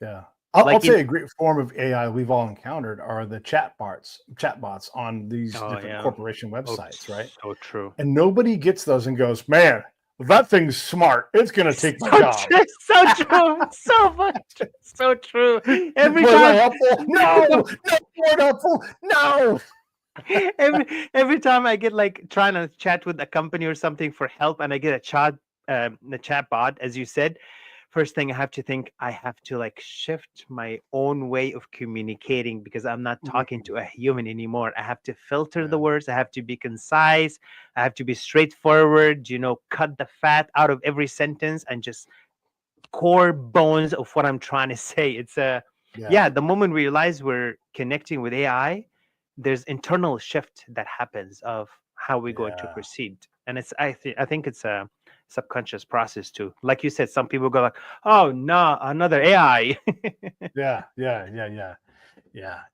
Speaker 1: Yeah. I'll say a great form of AI we've all encountered are the chatbots on these
Speaker 2: Oh
Speaker 1: different
Speaker 2: yeah.
Speaker 1: corporation
Speaker 2: Oh,
Speaker 1: websites, right?
Speaker 2: so true.
Speaker 1: And nobody gets those and goes, man, that thing's smart. It's going to take my
Speaker 2: So
Speaker 1: job.
Speaker 2: true. So true. So much. So true. Every
Speaker 1: Was I
Speaker 2: time.
Speaker 1: helpful? No, no, more helpful. No.
Speaker 2: every time I get like trying to chat with a company or something for help, and I get a chat bot, as you said, first thing I have to think, I have to like shift my own way of communicating because I'm not talking to a human anymore. I have to filter the words. I have to be concise. I have to be straightforward. Cut the fat out of every sentence and just core bones of what I'm trying to say. It's
Speaker 1: Yeah.
Speaker 2: the moment we realize we're connecting with AI, there's internal shift that happens of how we're going to
Speaker 1: Yeah.
Speaker 2: proceed. And I think it's a subconscious process too. Like you said, some people go like, "Oh no, another AI."
Speaker 1: Yeah.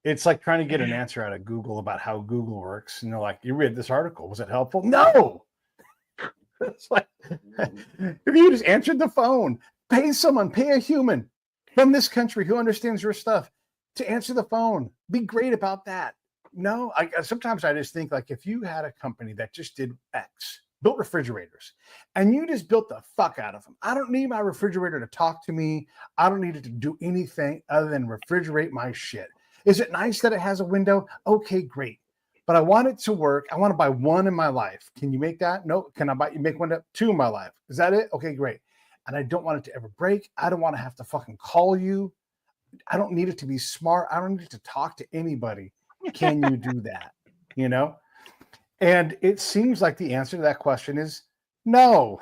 Speaker 1: It's like trying to get an answer out of Google about how Google works. And they're like, you read this article. Was it helpful? No. It's like, if you just answered the phone, pay a human from this country who understands your stuff to answer the phone. Be great about that. No, sometimes I just think like if you had a company that just did X, built refrigerators, and you just built the fuck out of them. I don't need my refrigerator to talk to me. I don't need it to do anything other than refrigerate my shit. Is it nice that it has a window? Okay, great. But I want it to work. I want to buy one in my life. Can you make that? No. Can I make one two in my life? Is that it? Okay, great. And I don't want it to ever break. I don't want to have to fucking call you. I don't need it to be smart. I don't need to talk to anybody. Can you do that? And it seems like the answer to that question is no.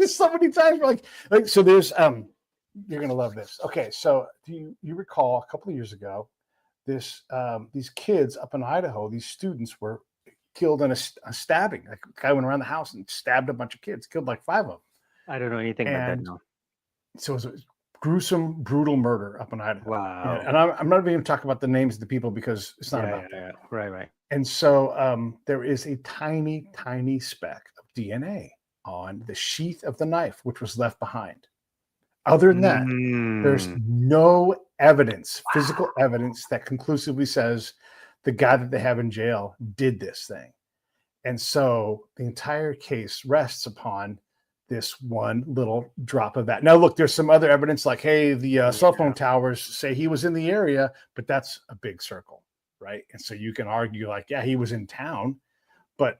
Speaker 1: So many times we're like so there's you're gonna love this. Okay, so do you recall a couple of years ago, these kids up in Idaho, these students were killed in a stabbing. Like a guy went around the house and stabbed a bunch of kids, killed like 5 of them.
Speaker 2: I don't know anything about that
Speaker 1: And
Speaker 2: now.
Speaker 1: so it was a gruesome, brutal murder up in Idaho.
Speaker 2: Wow.
Speaker 1: And I'm not even talking about the names of the people because it's not about that.
Speaker 2: Yeah. Right.
Speaker 1: And so there is a tiny, tiny speck of DNA on the sheath of the knife, which was left behind. Other than that, there's no evidence, physical evidence that conclusively says the guy that they have in jail did this thing. And so the entire case rests upon this one little drop of that. Now, look, there's some other evidence like, hey, the cell phone towers say he was in the area, but that's a big circle, right? And so you can argue like, yeah, he was in town, but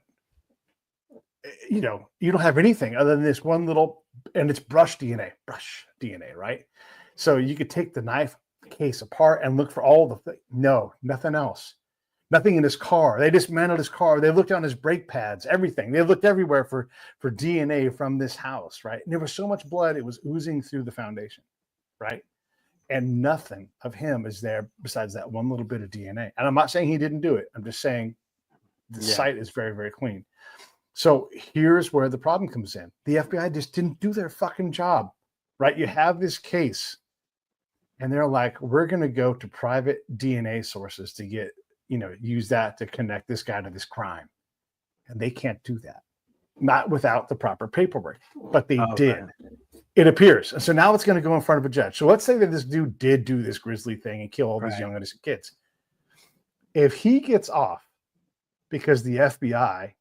Speaker 1: you don't have anything other than this one little, and it's brush DNA, right? So you could take the knife case apart and look for all the no, nothing else. Nothing in his car. They dismantled his car. They looked on his brake pads, everything. They looked everywhere for DNA from this house, right? And there was so much blood, it was oozing through the foundation, right? And nothing of him is there besides that one little bit of DNA. And I'm not saying he didn't do it. I'm just saying the site is very, very clean. So here's where the problem comes in. The FBI just didn't do their fucking job, right? You have this case, and they're like, we're going to go to private DNA sources to get, use that to connect this guy to this crime. And they can't do that, not without the proper paperwork, but they did. It appears. And so now it's going to go in front of a judge. So let's say that this dude did do this grisly thing and kill all these young innocent kids. If he gets off because the FBI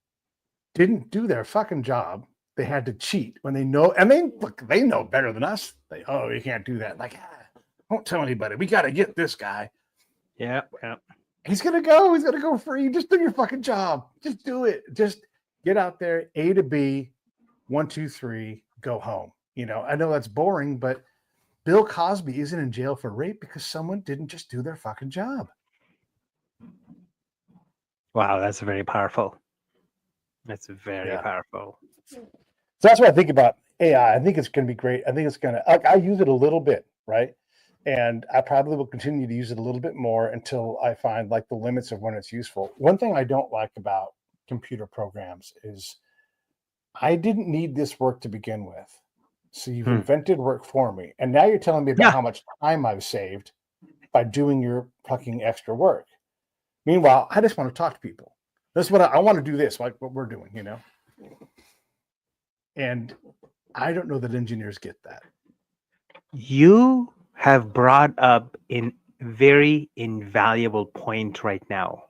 Speaker 1: didn't do their fucking job, they had to cheat when they know, and they know better than us. You can't do that. Like, don't tell anybody. We got to get this guy.
Speaker 2: Yeah.
Speaker 1: He's going to go free. Just do your fucking job. Just do it. Just get out there, A to B, 1, 2, 3, go home. I know that's boring, but Bill Cosby isn't in jail for rape because someone didn't just do their fucking job.
Speaker 2: Wow, that's very powerful. That's very powerful.
Speaker 1: So that's what I think about AI. I think it's going to be great. I think it's going to, I use it a little bit, right? And I probably will continue to use it a little bit more until I find like the limits of when it's useful. One thing I don't like about computer programs is I didn't need this work to begin with. So you've invented work for me. And now you're telling me about how much time I've saved by doing your fucking extra work. Meanwhile, I just want to talk to people. That's what I want to do this, like what we're doing, And I don't know that engineers get that.
Speaker 2: You have brought up in very invaluable point right now.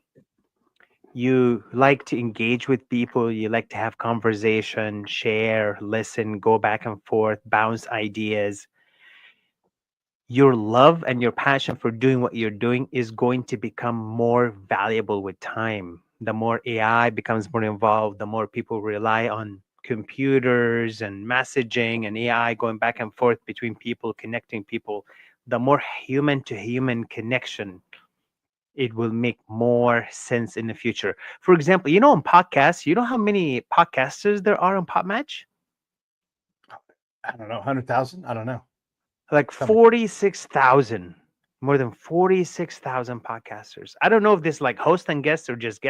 Speaker 2: You like to engage with people, you like to have conversation, share, listen, go back and forth, bounce ideas. Your love and your passion for doing what you're doing is going to become more valuable with time. The more AI becomes more involved, the more people rely on computers and messaging and AI going back and forth between people, connecting people, the more human to human connection, it will make more sense in the future. For example, on podcasts, you know how many podcasters there are on Podmatch?
Speaker 1: I don't know, 100,000. I don't know.
Speaker 2: Like
Speaker 1: Tell me.
Speaker 2: 46,000, more than 46,000 podcasters. I don't know if this like host and guests or just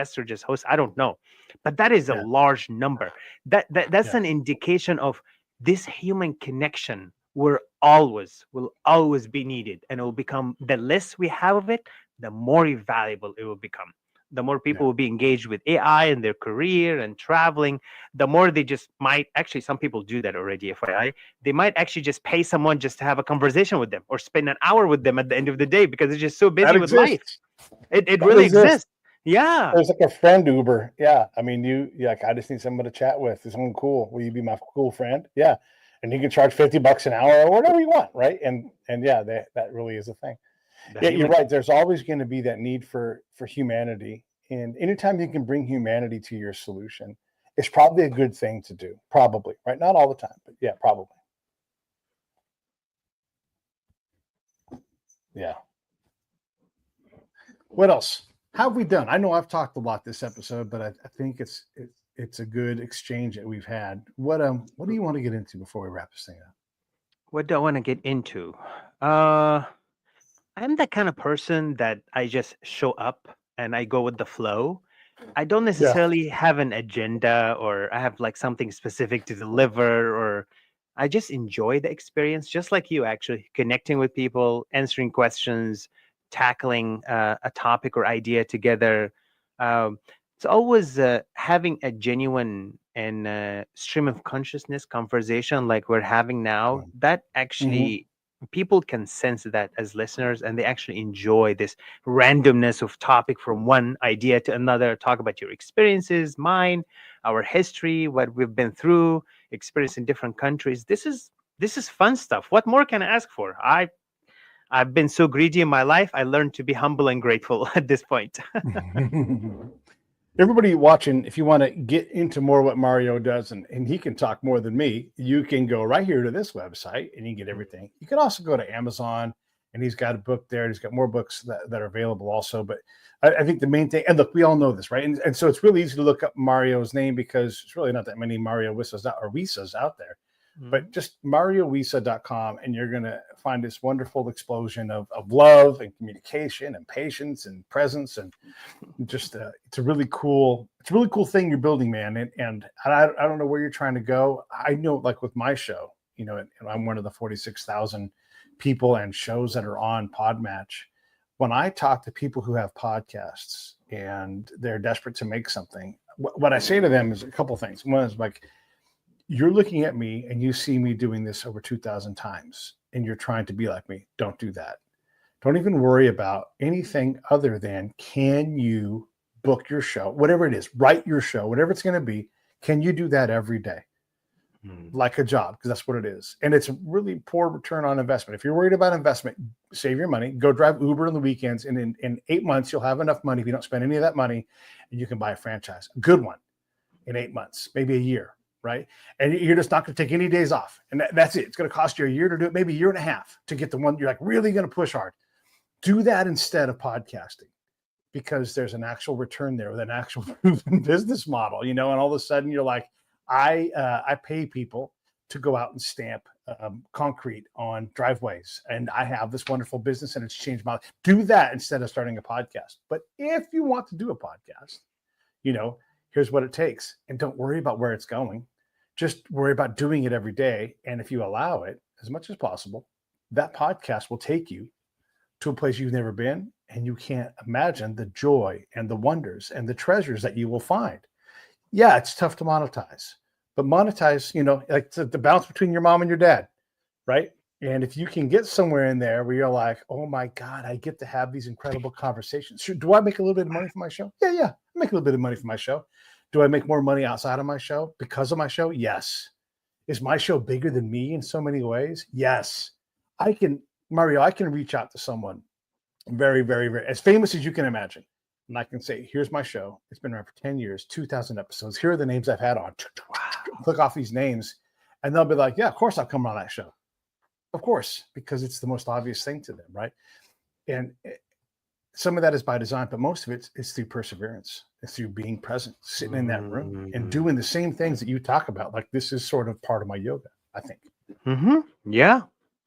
Speaker 2: hosts. I don't know, but that is a
Speaker 1: Yeah,
Speaker 2: large number. That's
Speaker 1: yeah,
Speaker 2: an indication of this human connection will always be needed, and it will become, the less we have of it, the more valuable it will become. The more
Speaker 1: yeah.
Speaker 2: people will be engaged with AI in their career and traveling, the more they just might actually, some people do that already, FYI, they might actually just pay someone just to have a conversation with them or spend an hour with them at the end of the day because they're just so
Speaker 1: That
Speaker 2: busy with life.
Speaker 1: exists.
Speaker 2: It
Speaker 1: That
Speaker 2: really
Speaker 1: exists.
Speaker 2: exists. Yeah.
Speaker 1: There's like a friend Uber. Yeah. I mean, you like, I just need someone to chat with. Is someone cool? Will you be my cool friend? Yeah. And you can charge $50 an hour or whatever you want. Right. And yeah, that really is a thing.
Speaker 2: The
Speaker 1: Yeah, you're
Speaker 2: human.
Speaker 1: right. There's always going to be that need for humanity. And anytime you can bring humanity to your solution, it's probably a good thing to do. Probably, right? Not all the time, but yeah, probably. Yeah. What else? How have we done? I know I've talked a lot this episode, but I think it's a good exchange that we've had. What do you want to get into before we wrap this thing up?
Speaker 2: What do I want to get into? Uh I'm that kind of person that I just show up and I go with the flow. I don't
Speaker 1: Yeah.
Speaker 2: necessarily have an agenda or I have like something specific to deliver, or I just enjoy the experience, just like you actually, connecting with people, answering questions, tackling a topic or idea together. Um, it's always having a genuine and stream of consciousness conversation like we're having now. That
Speaker 1: Mm-hmm.
Speaker 2: actually, people can sense that as listeners, and they actually enjoy this randomness of topic from one idea to another. Talk about your experiences, mine, our history, what we've been through, experience in different countries. This is fun stuff. What more can I ask for? I've been so greedy in my life. I learned to be humble and grateful at this point.
Speaker 1: Everybody watching, if you want to get into more what Mario does, and he can talk more than me, you can go right here to this website and you can get everything. You can also go to Amazon, and he's got a book there. He's got more books that are available also. But I think the main thing, and look, we all know this, right? And so it's really easy to look up Mario's name because it's really not that many Mario Wissas out there. But
Speaker 2: Mhm.
Speaker 1: just mariowisa.com, and you're going to find this wonderful explosion of love and communication and patience and presence, and just it's a really cool thing you're building, man. And I don't know where you're trying to go. I know, like with my show, and I'm one of the 46,000 people and shows that are on Podmatch. When I talk to people who have podcasts and they're desperate to make something, what I say to them is a couple things. One is like, you're looking at me and you see me doing this over 2,000 times and you're trying to be like me. Don't do that. Don't even worry about anything other than, can you book your show, whatever it is, write your show, whatever it's going to be. Can you do that every day
Speaker 2: Mm.
Speaker 1: like a job? Because that's what it is. And it's a really poor return on investment. If you're worried about investment, save your money, go drive Uber on the weekends. And in 8 months, you'll have enough money. If you don't spend any of that money, and you can buy a franchise, a good one, in 8 months, maybe a year. Right. And you're just not going to take any days off. And that's it. It's going to cost you a year to do it, maybe a year and a half to get the one you're like really going to push hard. Do that instead of podcasting, because there's an actual return there with an actual proven business model, and all of a sudden you're like, I pay people to go out and stamp concrete on driveways, and I have this wonderful business and it's changed my life. Do that instead of starting a podcast. But if you want to do a podcast, here's what it takes, and don't worry about where it's going. Just worry about doing it every day. And if you allow it as much as possible, that podcast will take you to a place you've never been, and you can't imagine the joy and the wonders and the treasures that you will find. Yeah, it's tough to monetize, but monetize, like the balance between your mom and your dad, right? And if you can get somewhere in there where you're like, oh my God, I get to have these incredible conversations. Sure, do I make a little bit of money for my show? Yeah. I make a little bit of money for my show. Do I make more money outside of my show because of my show? Yes. Is my show bigger than me in so many ways? Yes. Mario, I can reach out to someone very, very, very as famous as you can imagine. And I can say, here's my show. It's been around for 10 years, 2,000 episodes. Here are the names I've had on. Click off these names. And they'll be like, yeah, of course I'll come on that show. Of course, because it's the most obvious thing to them, right? And some of that is by design, but most of it is through perseverance. It's through being present, sitting in that room and doing the same things that you talk about. Like this is sort of part of my yoga, I think.
Speaker 2: Yeah,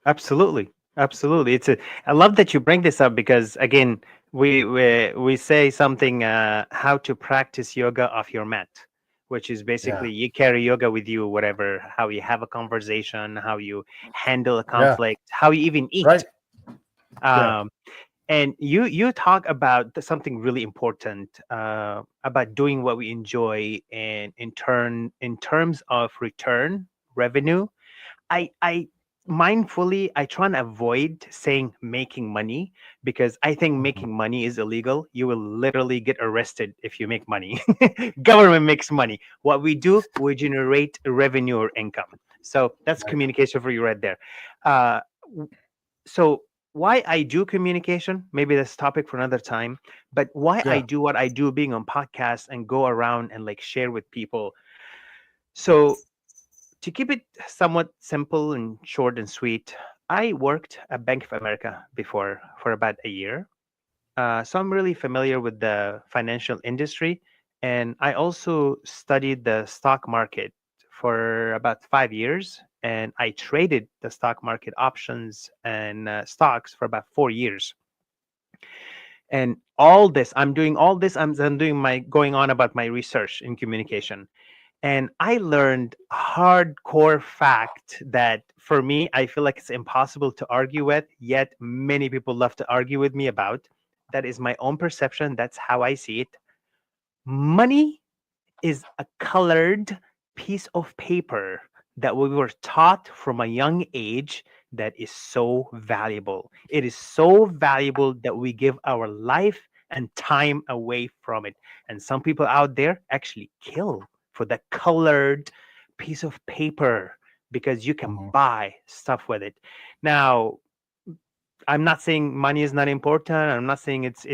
Speaker 2: absolutely. Absolutely. I love that you bring this up because again, we say something how to practice yoga off your mat, which is basically you carry yoga with you, whatever, how you have a conversation, how you handle a conflict, how you even eat.
Speaker 1: Right.
Speaker 2: And you talk about something really important about doing what we enjoy, and in terms of return revenue. I mindfully I try and avoid saying making money because I think making money is illegal. You will literally get arrested if you make money. Government makes money. What we do, we generate revenue or income. So that's communication for you right there. So why I do communication, maybe that's a topic for another time, but why I do what I do being on podcasts and go around and like share with people. So to keep it somewhat simple and short and sweet, I worked at Bank of America before for about a year. So I'm really familiar with the financial industry. And I also studied the stock market for about 5 years. And I traded the stock market options and stocks for about 4 years. And I'm doing all this. I'm doing going on about my research in communication. And I learned a hardcore fact that for me, I feel like it's impossible to argue with, yet many people love to argue with me about. That is my own perception. That's how I see it. Money is a colored piece of paper that we were taught from a young age that is so valuable. It is so valuable that we give our life and time away from it. And some people out there actually kill for the colored piece of paper because you can buy stuff with it. Now, I'm not saying money is not important. I'm not saying it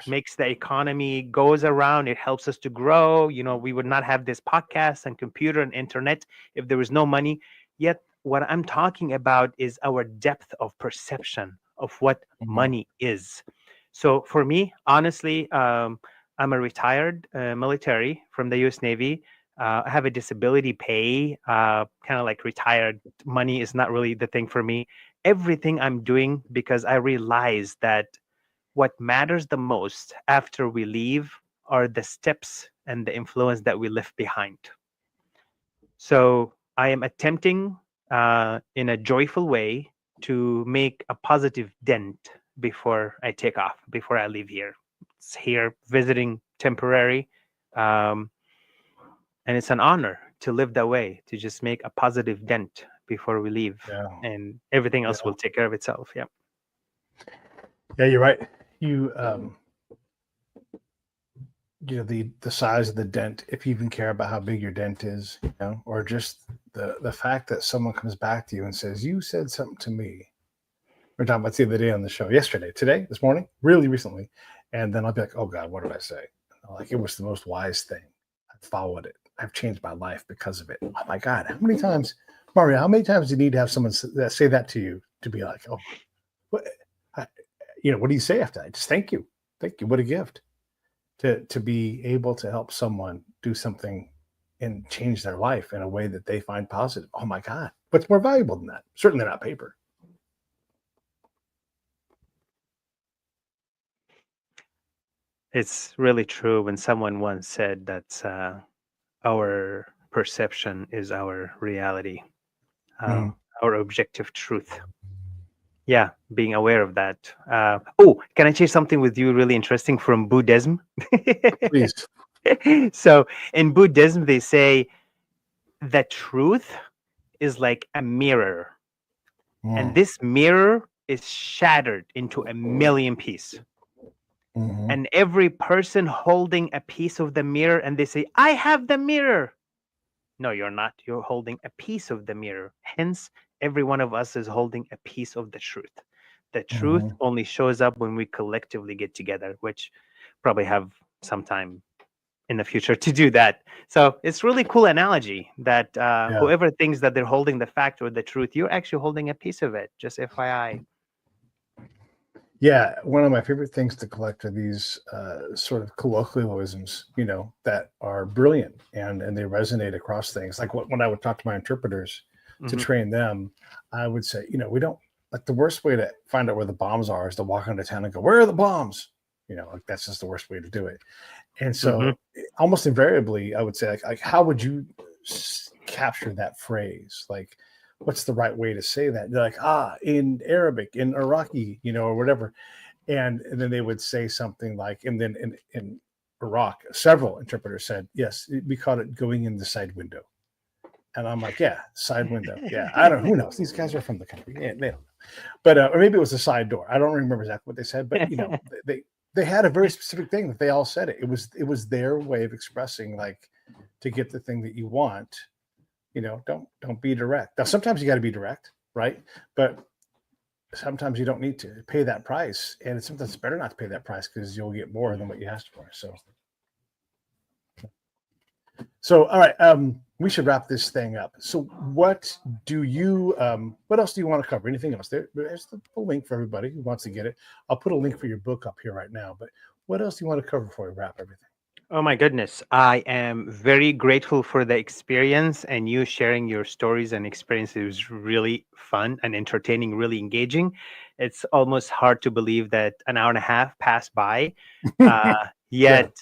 Speaker 2: makes the economy goes around. It helps us to grow. We would not have this podcast and computer and internet if there was no money. Yet what I'm talking about is our depth of perception of what money is. So for me, honestly, I'm a retired military from the U.S. Navy. I have a disability pay, kind of like retired. Money is not really the thing for me. Everything I'm doing because I realize that what matters the most after we leave are the steps and the influence that we left behind. So I am attempting in a joyful way to make a positive dent before I take off, before I leave here. It's here visiting temporary. And it's an honor to live that way, to just make a positive dent before we leave, and everything else will take care of itself. Yeah,
Speaker 1: you're right. The size of the dent, if you even care about how big your dent is, or just the fact that someone comes back to you and says, you said something to me. We're talking about the other day on the show, today, this morning, really recently. And then I'll be like, oh God, what did I say? Like, it was the most wise thing. I followed it. I've changed my life because of it. Oh my God, how many times do you need to have someone say that to you to be like, oh, what do you say after that? Just thank you. What a gift to be able to help someone do something and change their life in a way that they find positive. Oh my God, what's more valuable than that? Certainly not paper.
Speaker 2: It's really true when someone once said that our perception is our reality, our objective truth. Yeah, being aware of that. Can I share something with you really interesting from Buddhism?
Speaker 1: Please.
Speaker 2: So in Buddhism, they say the truth is like a mirror. and this mirror is shattered into a million pieces.
Speaker 1: Mhm.
Speaker 2: And every person holding a piece of the mirror, and they say, I have the mirror. No, you're not. You're holding a piece of the mirror. Hence, every one of us is holding a piece of the truth. The truth
Speaker 1: Mhm.
Speaker 2: only shows up when we collectively get together, which probably have some time in the future to do that. So it's really cool analogy that
Speaker 1: Yeah.
Speaker 2: whoever thinks that they're holding the fact or the truth, you're actually holding a piece of it. Just FYI.
Speaker 1: Yeah, one of my favorite things to collect are these sort of colloquialisms, that are brilliant and they resonate across things. Like when I would talk to my interpreters to
Speaker 2: Hmm.
Speaker 1: train them, I would say, we don't like the worst way to find out where the bombs are is to walk into town and go, "Where are the bombs?" Like that's just the worst way to do it. And
Speaker 2: Hmm.
Speaker 1: so, almost invariably, I would say, like how would you capture that phrase? Like, what's the right way to say that? They're like, in Arabic, in Iraqi, or whatever. And then they would say something like, and then in Iraq, several interpreters said, yes, we called it going in the side window. And I'm like, yeah, side window. Yeah, I don't know. Who knows? These guys are from the country. Yeah, they don't know. But or maybe it was a side door. I don't remember exactly what they said, but they had a very specific thing that they all said it. It was their way of expressing, like, to get the thing that you want. Don't be direct. Now sometimes you got to be direct, right? But sometimes you don't need to pay that price, and it's sometimes better not to pay that price because you'll get more than what you asked for. So all right, we should wrap this thing up. So what else do you want to cover? Anything else? There's the link for everybody who wants to get it. I'll put a link for your book up here right now, but what else do you want to cover before we wrap everything?
Speaker 2: Oh my goodness. I am very grateful for the experience, and you sharing your stories and experiences was really fun and entertaining, really engaging. It's almost hard to believe that an hour and a half passed by.
Speaker 1: Yeah,
Speaker 2: Yet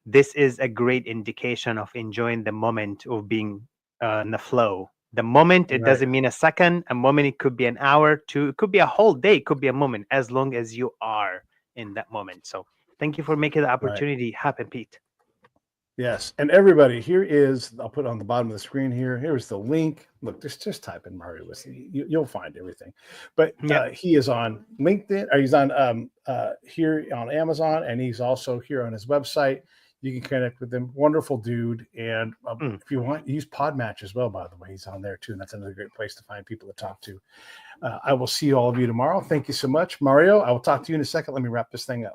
Speaker 2: this is a great indication of enjoying the moment of being in the flow. The moment, it
Speaker 1: right,
Speaker 2: doesn't mean a second. A moment, it could be an hour, two, it could be a whole day, it could be a moment, as long as you are in that moment. So thank you for making the
Speaker 1: right.
Speaker 2: opportunity happen, Pete.
Speaker 1: Yes, and everybody, here is, I'll put it on the bottom of the screen here. Here's the link. Look, just type in Mario Wissa. You'll find everything. But
Speaker 2: Yeah.
Speaker 1: he is on LinkedIn, or he's on here on Amazon, and he's also here on his website. You can connect with him. Wonderful dude. And
Speaker 2: Mm.
Speaker 1: if you want, use Podmatch as well, by the way. He's on there too, and that's another great place to find people to talk to. I will see all of you tomorrow. Thank you so much, Mario. I will talk to you in a second. Let me wrap this thing up.